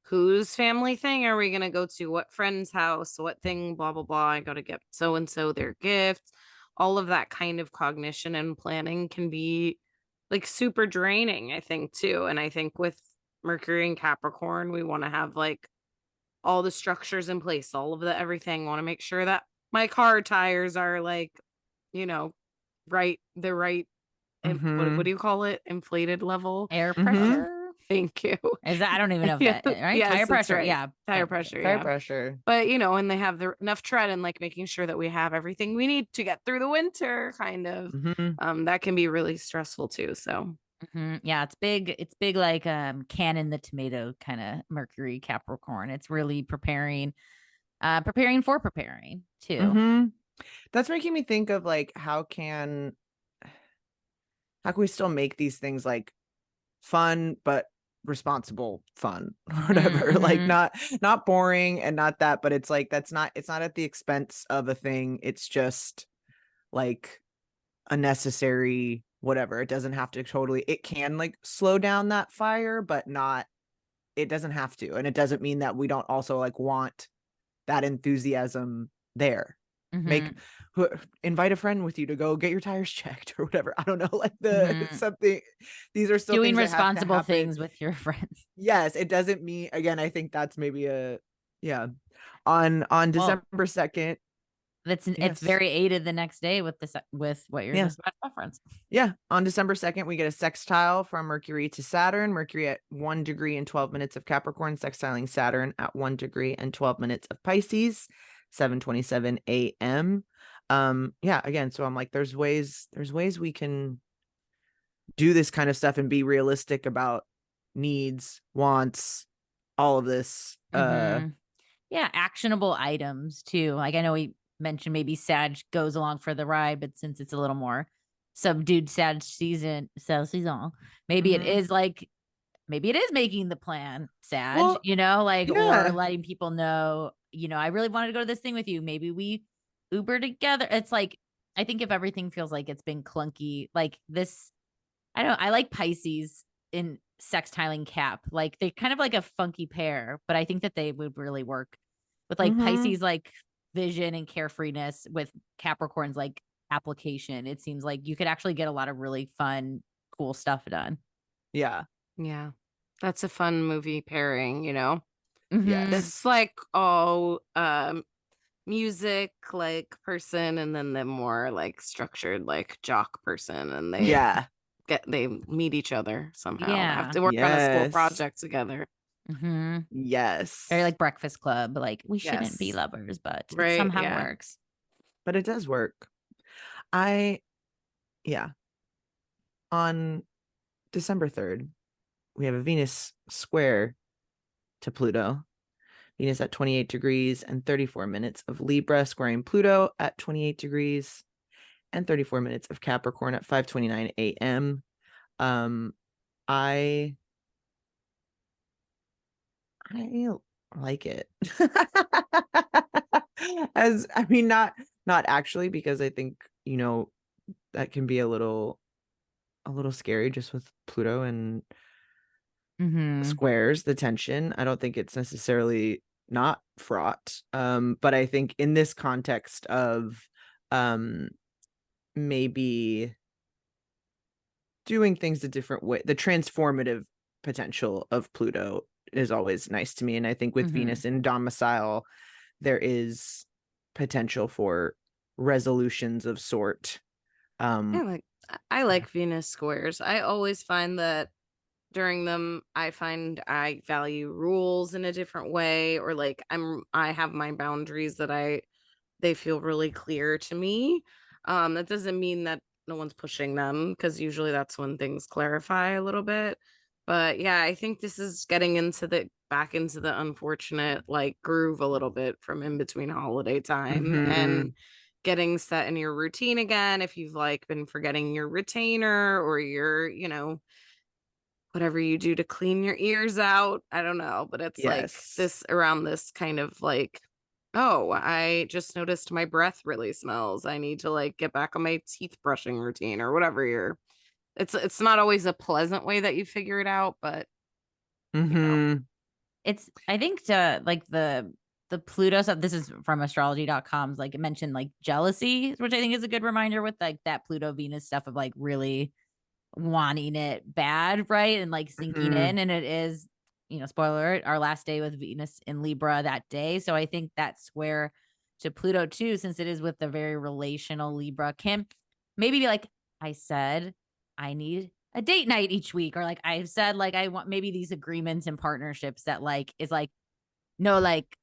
whose family thing are we going to go to, what friend's house, what thing, blah, blah, blah. I got to get so-and-so their gift. All of that kind of cognition and planning can be like super draining, I think, too. And I think with Mercury and Capricorn, we want to have like all the structures in place, all of the everything. Want to make sure that my car tires are like, the right what do you call it, inflated level, air pressure. Thank you. Is that I don't even know if that right? Yes, Tire pressure. right. Yeah, tire pressure. Tire pressure. But and they have enough tread and like making sure that we have everything we need to get through the winter, kind of. That can be really stressful too. So yeah, it's big. It's big, like cannon the tomato kind of Mercury Capricorn. It's really preparing for preparing too. That's making me think of like how can we still make these things like fun but responsible fun or whatever, like not boring and not that, but it's like it's not at the expense of a thing. It's just like a necessary whatever. It doesn't have to it can like slow down that fire, but it doesn't have to. And it doesn't mean that we don't also like want that enthusiasm there. Invite a friend with you to go get your tires checked or whatever. I don't know, like something. These are still doing things responsible things with your friends. Yes, it doesn't mean, again, I think that's maybe on December 2nd. It's very aided the next day with what you're just about to reference. Yeah, on December 2nd, we get a sextile from Mercury to Saturn. Mercury at 1 degree and 12 minutes of Capricorn, sextiling Saturn at 1 degree and 12 minutes of Pisces, 7:27 a.m. yeah, again, so I'm like, there's ways we can do this kind of stuff and be realistic about needs, wants, all of this. Mhm. Yeah, actionable items too. Like I know we mentioned maybe Sag goes along for the ride, but since it's a little more subdued Sag season, maybe it Mhm. is like maybe it is making the plan, Sag, Well, like or yeah. letting people know, I really wanted to go to this thing with you. Maybe we Uber together. It's like I think if everything feels like it's been clunky, like this, I don't know, I like Pisces in sextiling Cap. Like they kind of like a funky pair, but I think that they would really work with like Mhm. Pisces like vision and carefreeness with Capricorn's like application. It seems like you could actually get a lot of really fun, cool stuff done. Yeah. Yeah. That's a fun movie pairing, you know? Mhm. Yes. It's like all music like person and then the more like structured like jock person and Yeah. they meet each other somehow. Have Yeah. to work on a school Yes. project together. Mhm. Very Yes. like Breakfast Club, like we shouldn't be Yes. lovers, but it Right. somehow Yeah. works. But it does work. I Yeah. On December 3rd, we have a Venus square to Pluto. Venus at 28 degrees and 34 minutes of Libra squaring Pluto at 28 degrees and 34 minutes of Capricorn at 5:29 a.m. I like it. As I mean, not actually, because I think, that can be a little scary just with Pluto and Mhm. squares, the tension. I don't think it's necessarily not fraught. But I think in this context of um maybe doing things a different way, the transformative potential of Pluto is always nice to me. And I think with Mhm. Venus in domicile, there is potential for resolutions of sort. I Um, like I like Venus squares. I always find that during them I value rules in a different way, or like I have my boundaries that they feel really clear to me. That doesn't mean that no one's pushing them because usually that's when things clarify a little bit. But yeah, I think this is getting into the back into the unfortunate like groove a little bit from in between holiday time and mhm. getting set in your routine again if you've like been forgetting your retainer or your, whatever you do to clean your ears out. I don't know, but it's like Yes. this around this kind of like, oh, I just noticed my breath really smells. I need to like get back on my teeth brushing routine or whatever you're it's not always a pleasant way that you figure it out, but you know. Mhm. It's I think to like the Pluto stuff, this is from astrology.com's like it mentioned like jealousy, which I think is a good reminder with like that Pluto Venus stuff of like really wanting it bad, right? And like sinking Mhm. in. And it is, spoiler alert, our last day with Venus in Libra that day. So I think that square to Pluto too, since it is with the very relational Libra, can maybe be like, I said I need a date night each week, or like I've said, like I want maybe these agreements and partnerships that like is like, no, like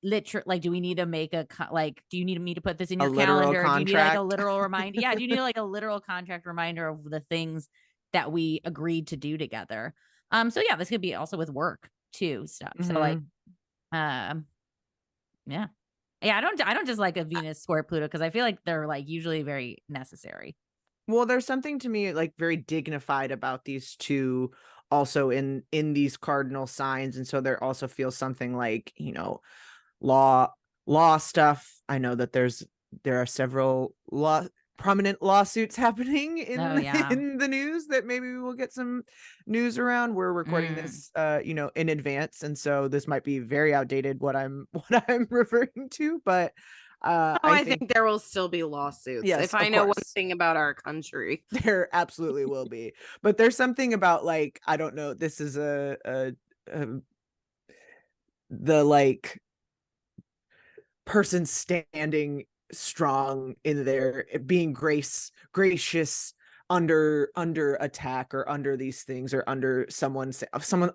literal, like do we need to make like do you need me to put this in A your literal calendar, do you need like a contract. literal reminder, yeah, do you need like a literal contract reminder of the things that we agreed to do together? So yeah, this could be also with work too stuff, so like Mhm. um yeah, I don't just like a Venus square Pluto because I feel like they're like usually very necessary. Well, there's something to me like very dignified about these two also in these cardinal signs, and so there also feels something like, law stuff. I know that there are several prominent lawsuits happening Oh in yeah. in the news that maybe we will get some news around. We're recording Mm. this in advance, and so this might be very outdated what I'm what I'm referring to, but Oh, I I think think there will still be lawsuits. yes, If I of know one course. thing about our country. There absolutely will be. But there's something about, like, I don't know, this is a the, like, person standing strong in there, being gracious under attack or under these things or under someone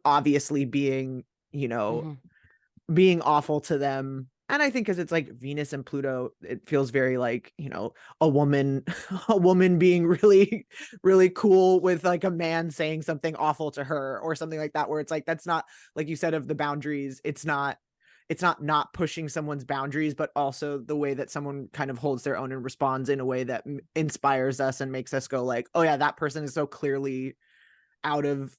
obviously being, Mhm. being awful to them, And I think because it's like Venus and Pluto, it feels very like, a woman, a woman being really, really cool with like a man saying something awful to her or something like that, where it's like, that's not, like you said, of the boundaries. It's not pushing someone's boundaries, but also the way that someone kind of holds their own and responds in a way that inspires us and makes us go like, oh yeah, that person is so clearly out of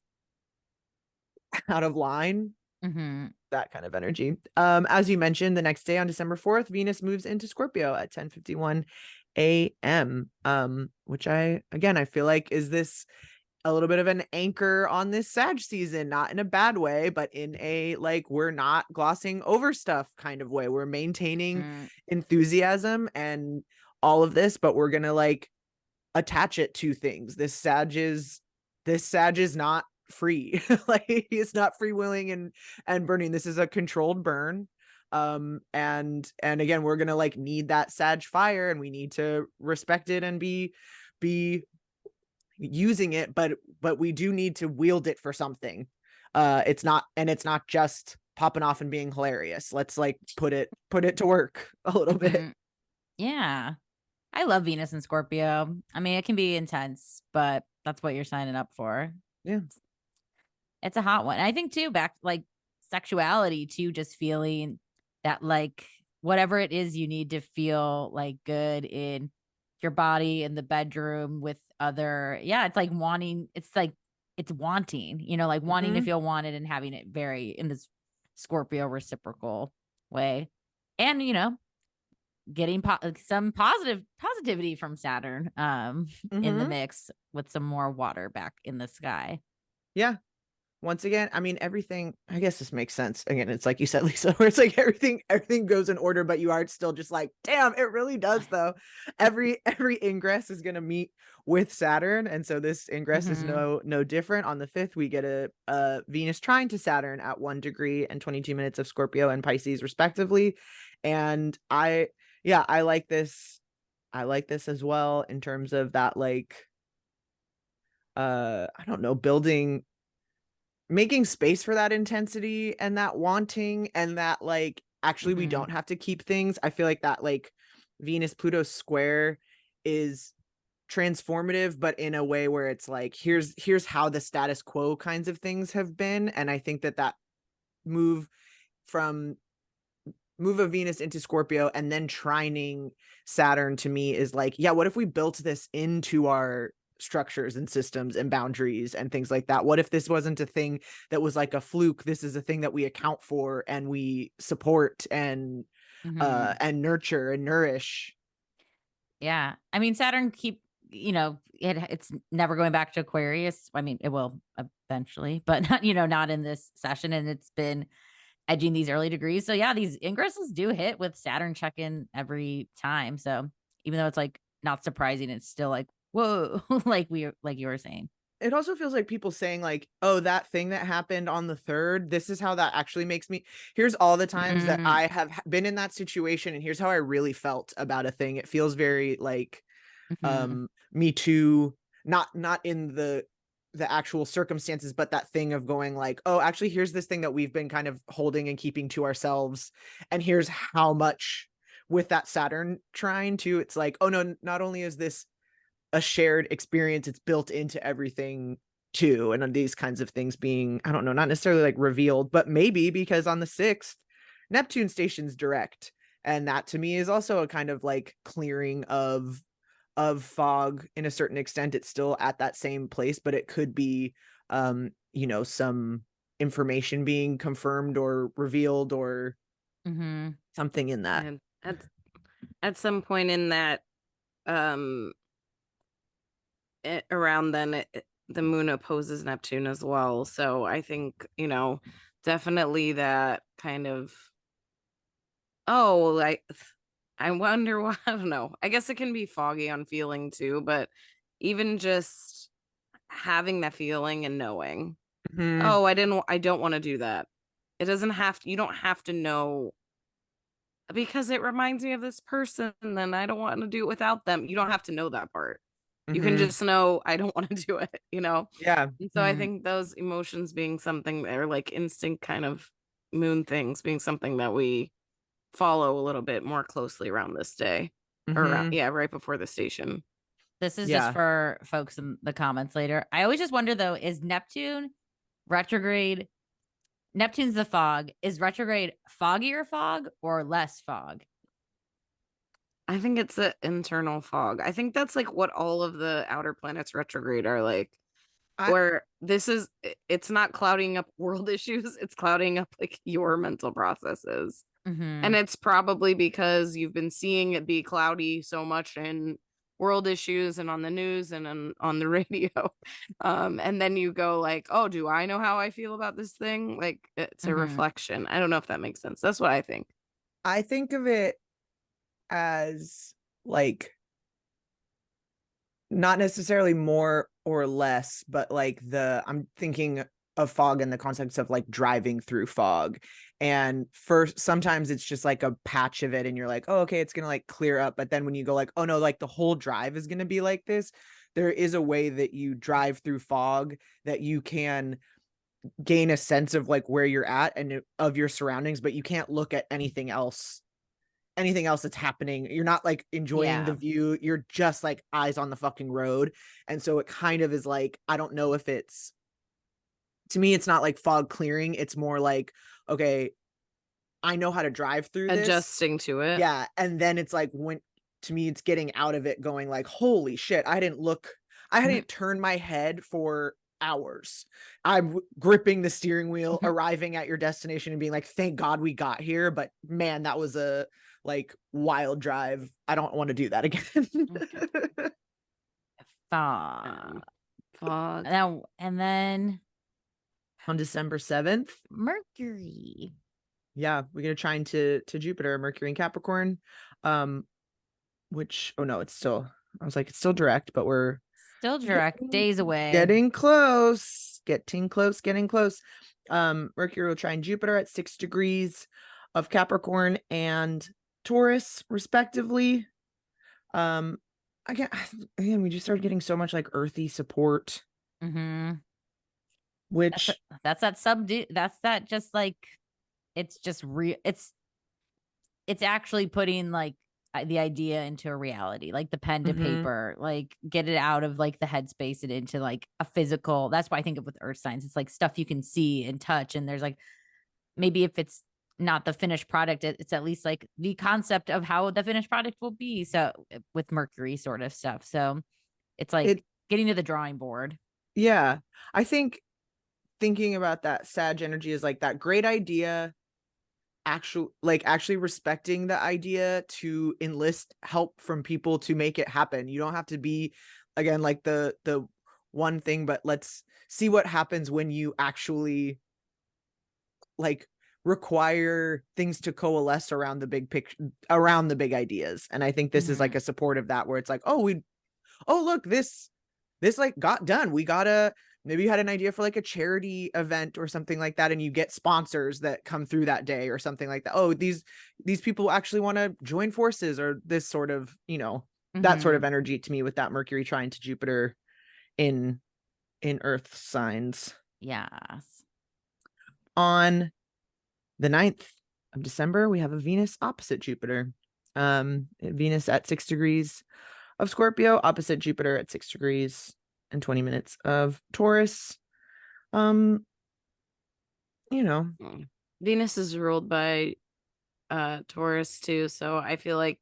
line. Mhm. That kind of energy. As you mentioned, the next day on December 4th, Venus moves into Scorpio at 10:51 a.m. Which I feel like is this a little bit of an anchor on this Sag season, not in a bad way, but in a like we're not glossing over stuff kind of way. We're maintaining Mm. enthusiasm and all of this, but we're gonna like attach it to things. This Sag is not free. Like it's not free willing and burning. This is a controlled burn. And again, we're gonna like need that Sag fire, and we need to respect it and be using it, but we do need to wield it for something. It's not just popping off and being hilarious. Let's like put it to work a little bit. Mhm. Yeah. I love Venus and Scorpio. I mean, it can be intense, but that's what you're signing up for. Yeah. It's a hot one. I think too, back like sexuality too, just feeling that like whatever it is you need to feel like good in your body in the bedroom with other, it's like wanting, it's wanting, like wanting to Mhm. feel wanted and having it very in this Scorpio reciprocal way. And getting some positivity from Saturn in the Mhm. mix with some more water back in the sky. Yeah. Once again, I mean, everything, I guess this makes sense. Again, it's like you said, Lisa, where it's like everything goes in order, but you are still just like, damn, it really does though. Every ingress is gonna meet with Saturn. And so this ingress is Mhm. no different. On the 5th, we get a Venus trine to Saturn at 1 degree and 22 minutes of Scorpio and Pisces, respectively. And I like this. I like this as well in terms of that, like, I don't know, making space for that intensity and that wanting and that like actually we Mhm. don't have to keep things. I feel like that like Venus Pluto square is transformative, but in a way where it's like here's how the status quo kinds of things have been. And I think that move from move of Venus into Scorpio and then trining Saturn to me is like, yeah, what if we built this into our structures and systems and boundaries and things like that? What if this wasn't a thing that was like a fluke? This is a thing that we account for and we support Mhm. and nurture and nourish. Yeah. I mean, Saturn it's never going back to Aquarius. I mean, it will eventually, but not, not in this session. And it's been edging these early degrees. So yeah, these ingresses do hit with Saturn check-in every time. So even though it's like not surprising, it's still like, whoa, like you were saying. It also feels like people saying like, oh, that thing that happened on the 3rd, this is how that actually makes me. Here's all the times that Mm, I have been in that situation, and here's how I really felt about a thing. It feels very like mhm, Me Too, not in the actual circumstances, but that thing of going like, oh, actually here's this thing that we've been kind of holding and keeping to ourselves, and here's how much with that Saturn trine too. It's like, oh no, not only is this a shared experience, it's built into everything too. And on these kinds of things being, I don't know, not necessarily like revealed, but maybe because on the 6th, Neptune stations direct. And that to me is also a kind of like clearing of fog in a certain extent. It's still at that same place, but it could be some information being confirmed or revealed or mhm. something in that. And at some point in that, um around then, the moon opposes Neptune as well. So I think, definitely that kind of, oh, like, I wonder why. I don't know. I guess it can be foggy on feeling too, but even just having that feeling and knowing, Mhm. oh, I don't want to do that. It doesn't have to, you don't have to know because it reminds me of this person and I don't want to do it without them. You don't have to know that part. You can Mhm. just know I don't want to do it. Yeah. And so I Mhm. think those emotions being something that are like instinct kind of moon things being something that we follow a little bit more closely around this day. Or around, Mhm. right before the station. This is just Yeah. for folks in the comments later. I always just wonder though, is Neptune retrograde? Neptune's the fog. Is retrograde foggier fog or less fog? I think it's the internal fog. I think that's like what all of the outer planets retrograde are like. I- Where it's not clouding up world issues, it's clouding up like your mental processes. Mhm. And it's probably because you've been seeing it be cloudy so much in world issues and on the news and on the radio. And then you go like, oh, do I know how I feel about this thing? Like it's a Mhm. reflection. I don't know if that makes sense. That's what I think. I think of it as like not necessarily more or less, but like I'm thinking of fog in the context of like driving through fog. And first, sometimes it's just like a patch of it and you're like, oh, okay, it's gonna like clear up. But then when you go like, oh no, like the whole drive is gonna be like this, there is a way that you drive through fog that you can gain a sense of like where you're at and of your surroundings, but you can't look at anything else that's happening. You're not like enjoying the Yeah. view. You're just like eyes on the fucking road. And so it kind of is like, I don't know if to me, it's not like fog clearing. It's more like, okay, I know how to drive through this. Adjusting to it. Yeah. And then it's like to me, it's getting out of it going like, holy shit, I hadn't turned my head for hours. I'm gripping the steering wheel, arriving at your destination and being like, thank God we got here. But man, that was a like wild drive. I don't want to do that again. Fog. Fog. Now, and then On December 7th, Mercury. yeah, we're gonna try into Jupiter, Mercury in Capricorn. Which it's still direct, but we're Still direct, days away. Getting close. Mercury will trine Jupiter at 6 degrees of Capricorn and Taurus, respectively. Again, we just started getting so much like earthy support. Mhm. Which that's that just like it's just real. It's actually putting like the idea into a reality, like the pen to paper, like get it out of like the headspace and into like a physical. That's why I think of with earth signs, it's like stuff you can see and touch. And there's like, maybe if it's not the finished product, it's at least like the concept of how the finished product will be. So with Mercury sort of stuff. So it's like getting to the drawing board. Yeah. I think thinking about that Sag energy is like that great idea, actually respecting the idea to enlist help from people to make it happen. You don't have to be, again, like the one thing, but let's see what happens when you actually like require things to coalesce around the big picture, around the big ideas. And I think this is like a support of that, where it's like, oh look, this like got done. Maybe you had an idea for like a charity event or something like that, and you get sponsors that come through that day or something like that. Oh, these people actually want to join forces, or this sort of, that sort of energy to me with that Mercury trine to Jupiter in Earth signs. Yes. On the 9th of December, we have a Venus opposite Jupiter. Venus at 6 degrees of Scorpio, opposite Jupiter at 6 degrees and 20 minutes of Taurus. Venus is ruled by Taurus too, so I feel like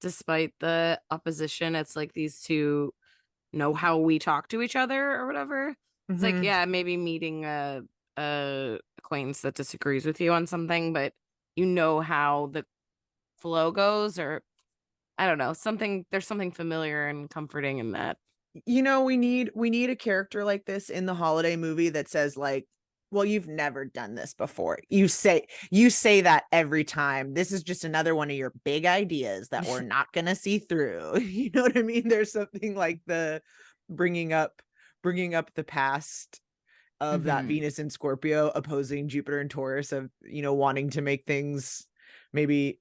despite the opposition, it's like these two know how we talk to each other or whatever. It's like, yeah, maybe meeting a acquaintance that disagrees with you on something, but you know how the flow goes, or I don't know, there's something familiar and comforting in that. We need a character like this in the holiday movie that says like, well, you've never done this before. You say that every time. This is just another one of your big ideas that we're not going to see through. You know what I mean? There's something like the bringing up the past of that Venus and Scorpio opposing Jupiter and Taurus, of, wanting to make things maybe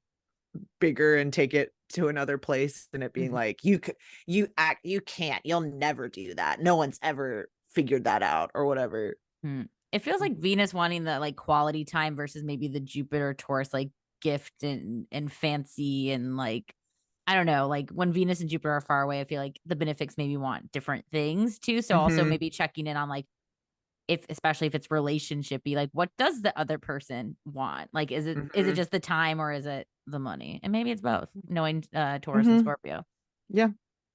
bigger and take it to another place, and it being like, you can't, you'll never do that. No one's ever figured that out or whatever. It feels like Venus wanting the like quality time versus maybe the Jupiter Taurus like gift and fancy and like, I don't know, like when Venus and Jupiter are far away, I feel like the benefics maybe want different things too. So also Mhm. maybe checking in on like, if especially if it's relationshipy, like what does the other person want? Like is it Mhm. just the time or is it the money? And maybe it's both, knowing Taurus and Mhm. Scorpio. Yeah,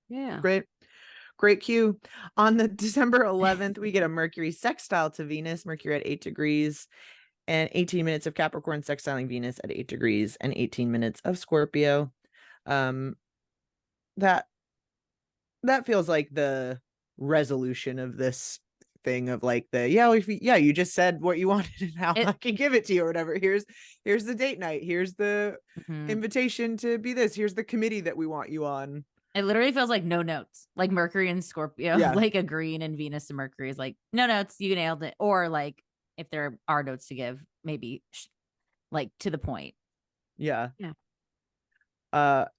Yeah. great cue. On the December 11th, we get a Mercury sextile to Venus, Mercury at 8 degrees, and 18 minutes of Capricorn sextiling Venus at 8 degrees, and 18 minutes of Scorpio. That feels like the resolution of this thing of like you just said what you wanted and how I can give it to you or whatever. Here's the date night. Here's the invitation to be this. Here's the committee that we want you on. It literally feels like no notes, like Mercury and Scorpio, Yeah. like agreeing, and Venus and Mercury is like no notes. You nailed it. Or like if there are notes to give, maybe like to the point. Yeah. Yeah.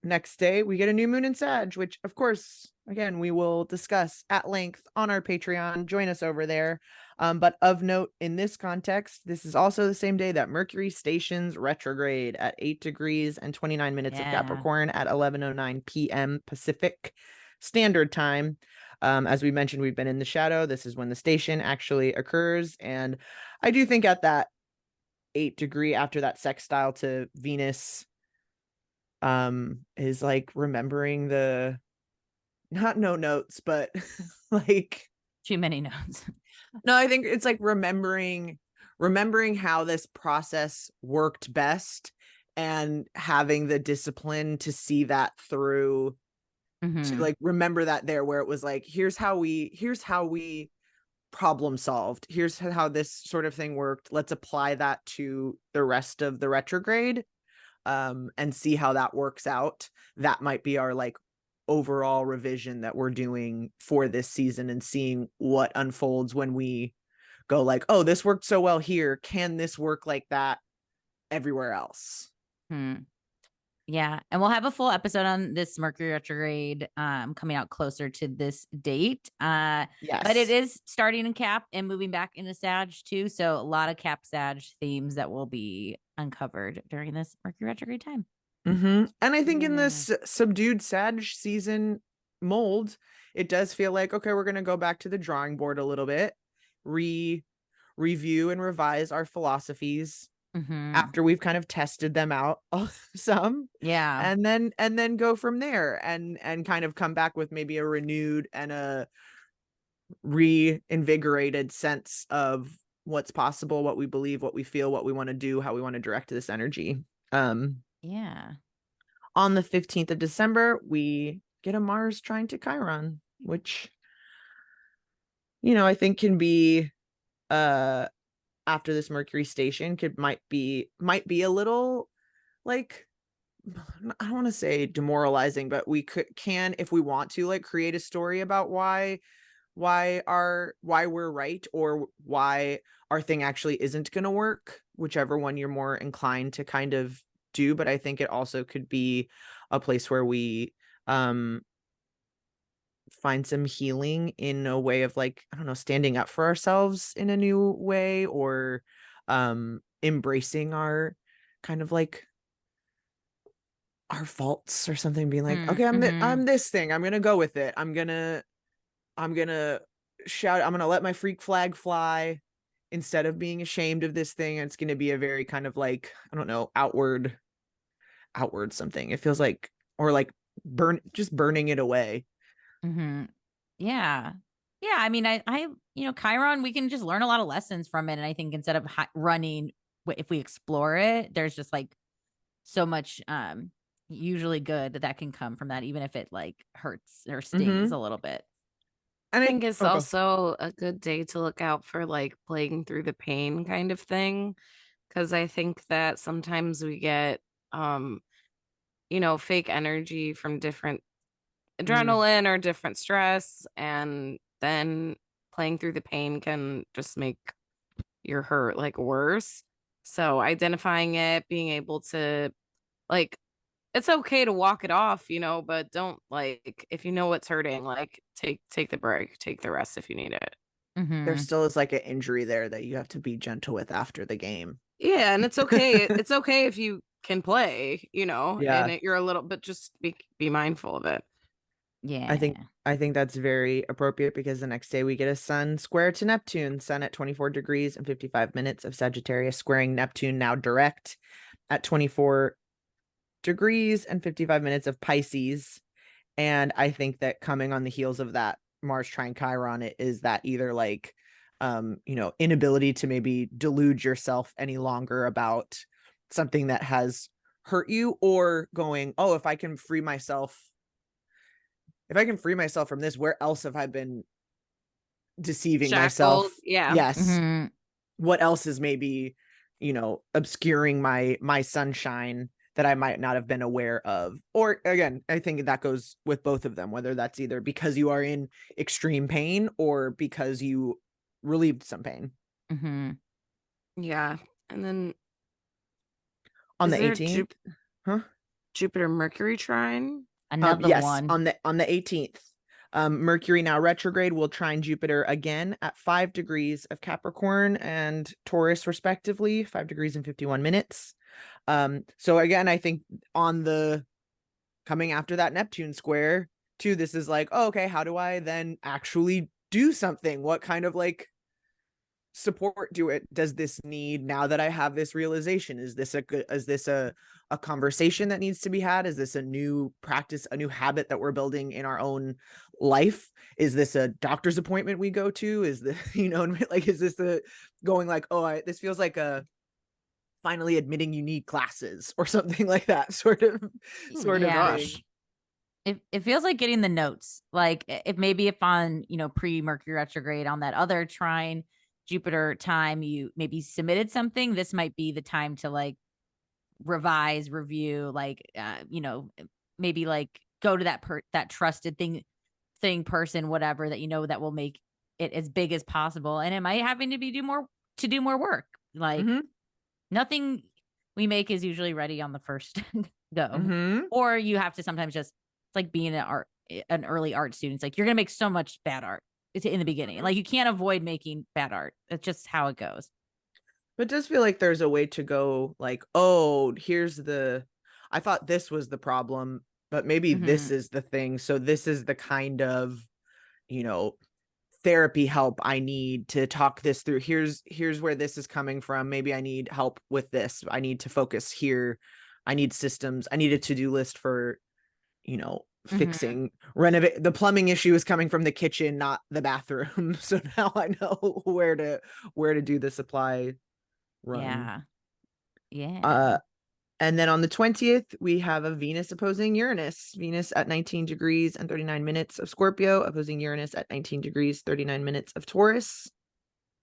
Next day we get a new moon in Sag, which of course, again, we will discuss at length on our Patreon. Join us over there. But of note in this context, this is also the same day that Mercury stations retrograde at 8 degrees and 29 minutes of Capricorn at 11:09 p.m. Pacific Standard Time. As we mentioned, we've been in the shadow. This is when the station actually occurs. And I do think at that 8 degree after that sextile to Venus, is like remembering the not no notes, but like too many notes. No, I think it's like remembering how this process worked best and having the discipline to see that through, to like remember that there, where it was like, here's how we problem solved. Here's how this sort of thing worked. Let's apply that to the rest of the retrograde. And see how that works out. That might be our like overall revision that we're doing for this season, and seeing what unfolds when we go like, oh, this worked so well here. Can this work like that everywhere else? Yeah, and we'll have a full episode on this Mercury retrograde coming out closer to this date. Yes. But it is starting in Cap and moving back into Sag too. So a lot of Cap Sag themes that will be uncovered during this Mercury retrograde time. And I think in this subdued Sag season mold, it does feel like, okay, we're going to go back to the drawing board a little bit, review and revise our philosophies after we've kind of tested them out some. Yeah. And then go from there and kind of come back with maybe a renewed and a reinvigorated sense of what's possible, what we believe, what we feel, what we want to do, how we want to direct this energy. Yeah. On the 15th of December, we get a Mars trine to Chiron, which, I think can be after this Mercury station might be a little like, I don't want to say demoralizing, but we can, if we want to, like create a story about why we're right, or why our thing actually isn't going to work, whichever one you're more inclined to kind of do. But I think it also could be a place where we find some healing in a way of like, I don't know, standing up for ourselves in a new way, or embracing our kind of like our faults or something, being like, okay, I'm this thing, I'm gonna go with it, I'm gonna shout, I'm gonna let my freak flag fly instead of being ashamed of this thing. It's gonna be a very kind of like, I don't know, outward something, it feels like, or like burning it away. Yeah. I mean, I Chiron, we can just learn a lot of lessons from it. And I think instead of running, if we explore it, there's just like so much usually good that can come from that, even if it like hurts or stings a little bit. And I think it's also a good day to look out for like playing through the pain kind of thing, because I think that sometimes we get fake energy from different adrenaline or different stress, and then playing through the pain can just make your hurt like worse. So identifying it, being able to like, it's okay to walk it off, but don't, like, if you know what's hurting, like take the break, take the rest if you need it. There still is like an injury there that you have to be gentle with after the game. Yeah, and it's okay. It's okay if you can play, you know, Yeah. and you're a little, but just be mindful of it. Yeah. I think that's very appropriate because the next day we get a sun square to Neptune, sun at 24 degrees and 55 minutes of Sagittarius squaring Neptune, now direct at 24 degrees and 55 minutes of Pisces. And I think that coming on the heels of that Mars trine Chiron, it is that either like inability to maybe delude yourself any longer about something that has hurt you, or going, oh, if I can free myself from this, where else have I been deceiving Shackled, myself? yeah. Yes. Mhm. What else is maybe, obscuring my sunshine that I might not have been aware of? Or again, I think that goes with both of them, whether that's either because you are in extreme pain or because you relieved some pain. Mhm. Yeah. And then On is the there 18th. Huh? Jupiter Mercury trine? Another Yes, one. on the 18th. Mercury now retrograde will trine Jupiter again at 5 degrees of Capricorn and Taurus respectively, 5 degrees and 51 minutes. So again, I think on the coming after that Neptune square too, this is like, oh, okay, how do I then actually do something? What kind of like support does this need now that I have this realization? Is this a conversation that needs to be had? Is this a new practice, a new habit that we're building in our own life? Is this a doctor's appointment we go to? Is the like, is this the going like, oh, this feels like a finally admitting you need classes or something like that sort of Yeah. thing. It feels like getting the notes. Like if on, pre-Mercury retrograde on that other trine Jupiter time, you maybe submitted something, this might be the time to like revise, review, like maybe like go to that trusted thing person, whatever, that that will make it as big as possible. And it might having to be do more work. Like nothing we make is usually ready on the first go. Or you have to sometimes just, it's like being an early art student. It's like you're gonna make so much bad art. It's in the beginning. Like you can't avoid making bad art. It's just how it goes. But it does feel like there's a way to go like, oh, I thought this was the problem, but maybe this is the thing. So this is the kind of, therapy help I need to talk this through. Here's where this is coming from. Maybe I need help with this. I need to focus here. I need systems. I need a to-do list for, fixing, renovate. The plumbing issue is coming from the kitchen, not the bathroom. So now I know where to do the supply run. Yeah. And then on the 20th, we have a Venus opposing Uranus. Venus at 19 degrees and 39 minutes of Scorpio, opposing Uranus at 19 degrees, 39 minutes of Taurus.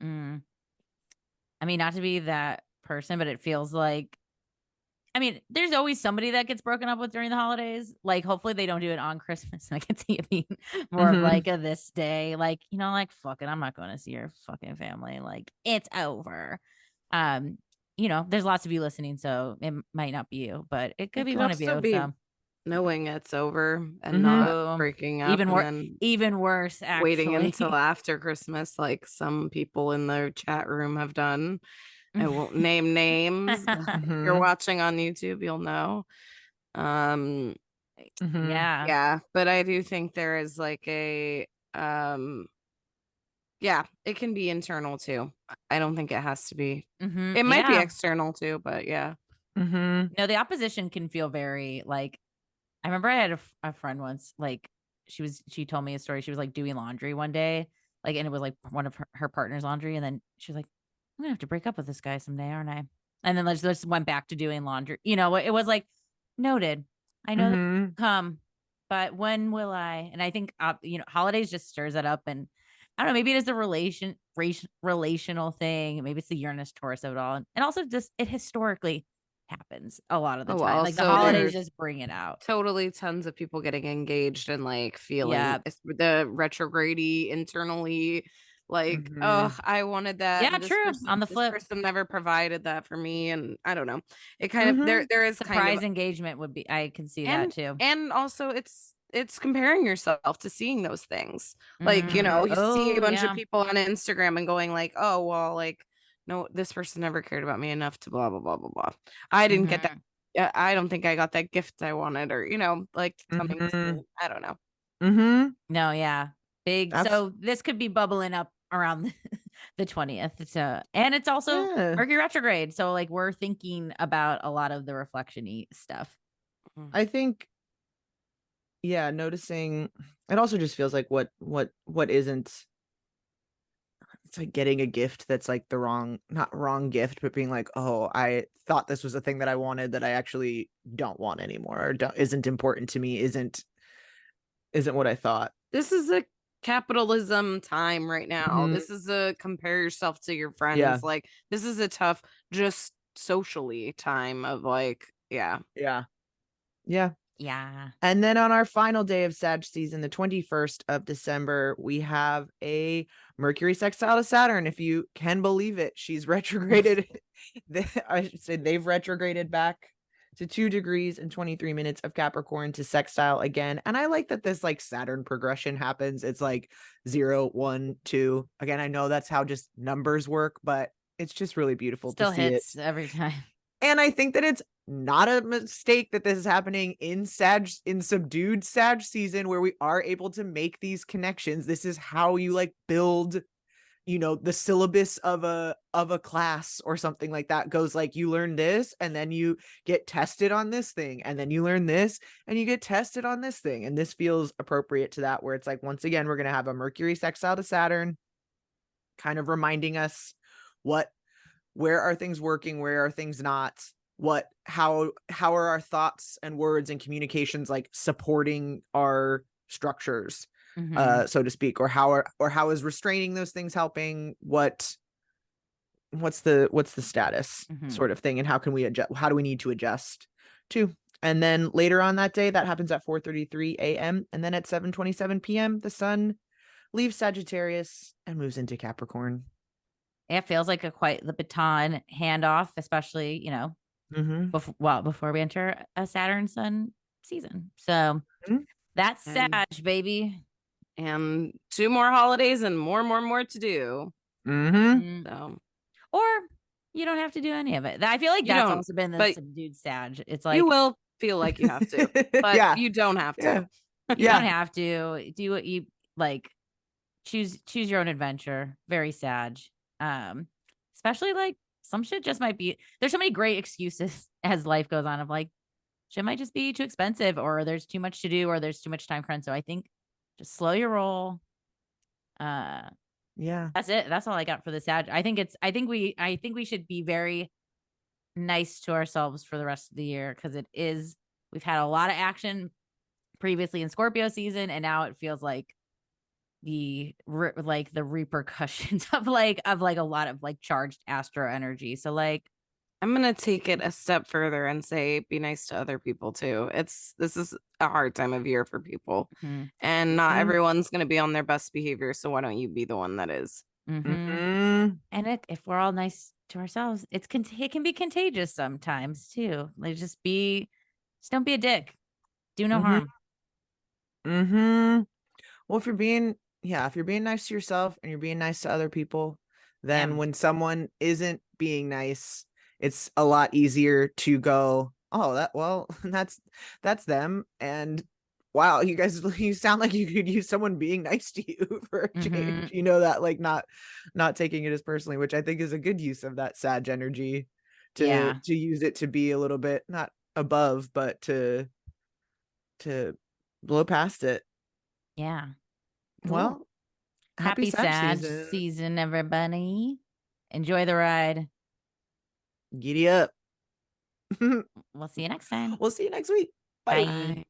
I mean, not to be that person, but it feels like, I mean, there's always somebody that gets broken up with during the holidays. Like, hopefully they don't do it on Christmas. And I can see it being more of like a this day, like, like, fuck it, I'm not going to see your fucking family. Like, it's over. There's lots of you listening, so it might not be you, but it could be one of you. So knowing it's over and not breaking up, even worse, actually. Waiting until after Christmas, like some people in the chat room have done. I won't name names. If you're watching on YouTube, you'll know. Yeah, but I do think there is like a it can be internal too. I don't think it has to be. It might be external too, but yeah. No, the opposition can feel very like, I remember I had a friend once, like she told me a story. She was like doing laundry one day, like, and it was like one of her partner's laundry. And then she was like, I'm gonna have to break up with this guy someday, aren't I? And then just went back to doing laundry. It was like, noted. I know that come, but when will I? And I think, holidays just stirs that up. And I don't know, maybe it is a relational thing. Maybe it's the Uranus Taurus of it all. And also just it historically happens a lot of the time. Like the holidays just bring it out. Totally tons of people getting engaged and like feeling the retrograde internally. Like, oh, I wanted that. Yeah, true. On the flip, this person never provided that for me, and I don't know. It kind of there is surprise kind of engagement would be. I can see that too. And also, it's comparing yourself to seeing those things. Like, you see a bunch of people on Instagram and going like, oh, well, like, no, this person never cared about me enough to blah blah blah blah blah. I didn't get that yeah, I don't think I got that gift I wanted, or like coming Mhm. soon. I don't know. Mm-hmm. No, yeah. Big. Abs- So this could be bubbling up around the 20th. So, and it's also Yeah. Mercury retrograde. So like we're thinking about a lot of the reflection-y stuff. I think, yeah, noticing it also just feels like what isn't, it's like getting a gift that's like the not wrong gift, but being like, oh, I thought this was a thing that I wanted that I actually don't want anymore, or isn't important to me, isn't what I thought. This is a capitalism time right now. Mhm. This is a compare yourself to your Yeah. friends. Like, this is a tough, just socially time of like, yeah. Yeah. Yeah. Yeah. And then on our final day of Sag season, the 21st of December, we have a Mercury sextile to Saturn. If you can believe it, she's retrograded. I should say they've retrograded back to 2 degrees and 23 minutes of Capricorn to sextile again. And I like that this like Saturn progression happens. It's like 0, 1, 2. Again, I know that's how just numbers work, but it's just really beautiful Still to see it. hits every time. And I think that it's not a mistake that this is happening in subdued Sag season, where we are able to make these connections. This is how you like build, the syllabus of a class or something like that goes like, you learn this and then you get tested on this thing, and then you learn this and you get tested on this thing. And this feels appropriate to that, where it's like, once again, we're going to have a Mercury sextile to Saturn, kind of reminding us where are things working, where are things not, how are our thoughts and words and communications like supporting our structures, so to speak, or how is restraining those things helping, what's the status, sort of thing, and how can we adjust, how do we need to adjust to. And then later on that day, that happens at 4:33 a.m. and then at 7:27 p.m. the sun leaves Sagittarius and moves into Capricorn. It feels like quite the baton handoff, especially, Mm-hmm. before we enter a Saturn Sun season. So that's Sag, baby. And 2 more holidays and more to do. Mm-hmm. So, or you don't have to do any of it. I feel like that's also been the subdued Sag. It's like you will feel like you have to, but yeah. you don't have to. You don't have to do what you like. Choose your own adventure. Very Sag. Especially like some shit just might be, there's so many great excuses as life goes on of like, shit might just be too expensive, or there's too much to do, or there's too much time crunch. So I think just slow your roll. Yeah, that's it. That's all I got for the Sag. I think we should be very nice to ourselves for the rest of the year, because we've had a lot of action previously in Scorpio season, and now it feels like the repercussions of a lot of like charged astro energy. So like, I'm gonna take it a step further and say be nice to other people too. This is a hard time of year for people, and not everyone's gonna be on their best behavior. So why don't you be the one that is? And if we're all nice to ourselves, it can be contagious sometimes too. Like just don't be a dick. Do no harm. Well, if you're being nice to yourself and you're being nice to other people, then when someone isn't being nice, it's a lot easier to go, oh, that's them. And wow, you sound like you could use someone being nice to you for a change. That like not taking it as personally, which I think is a good use of that Sag energy to use it to be a little bit not above, but to blow past it. Yeah. Well, happy Sag season. season, everybody. Enjoy the ride. Giddy up. We'll see you next time. We'll see you next week. Bye.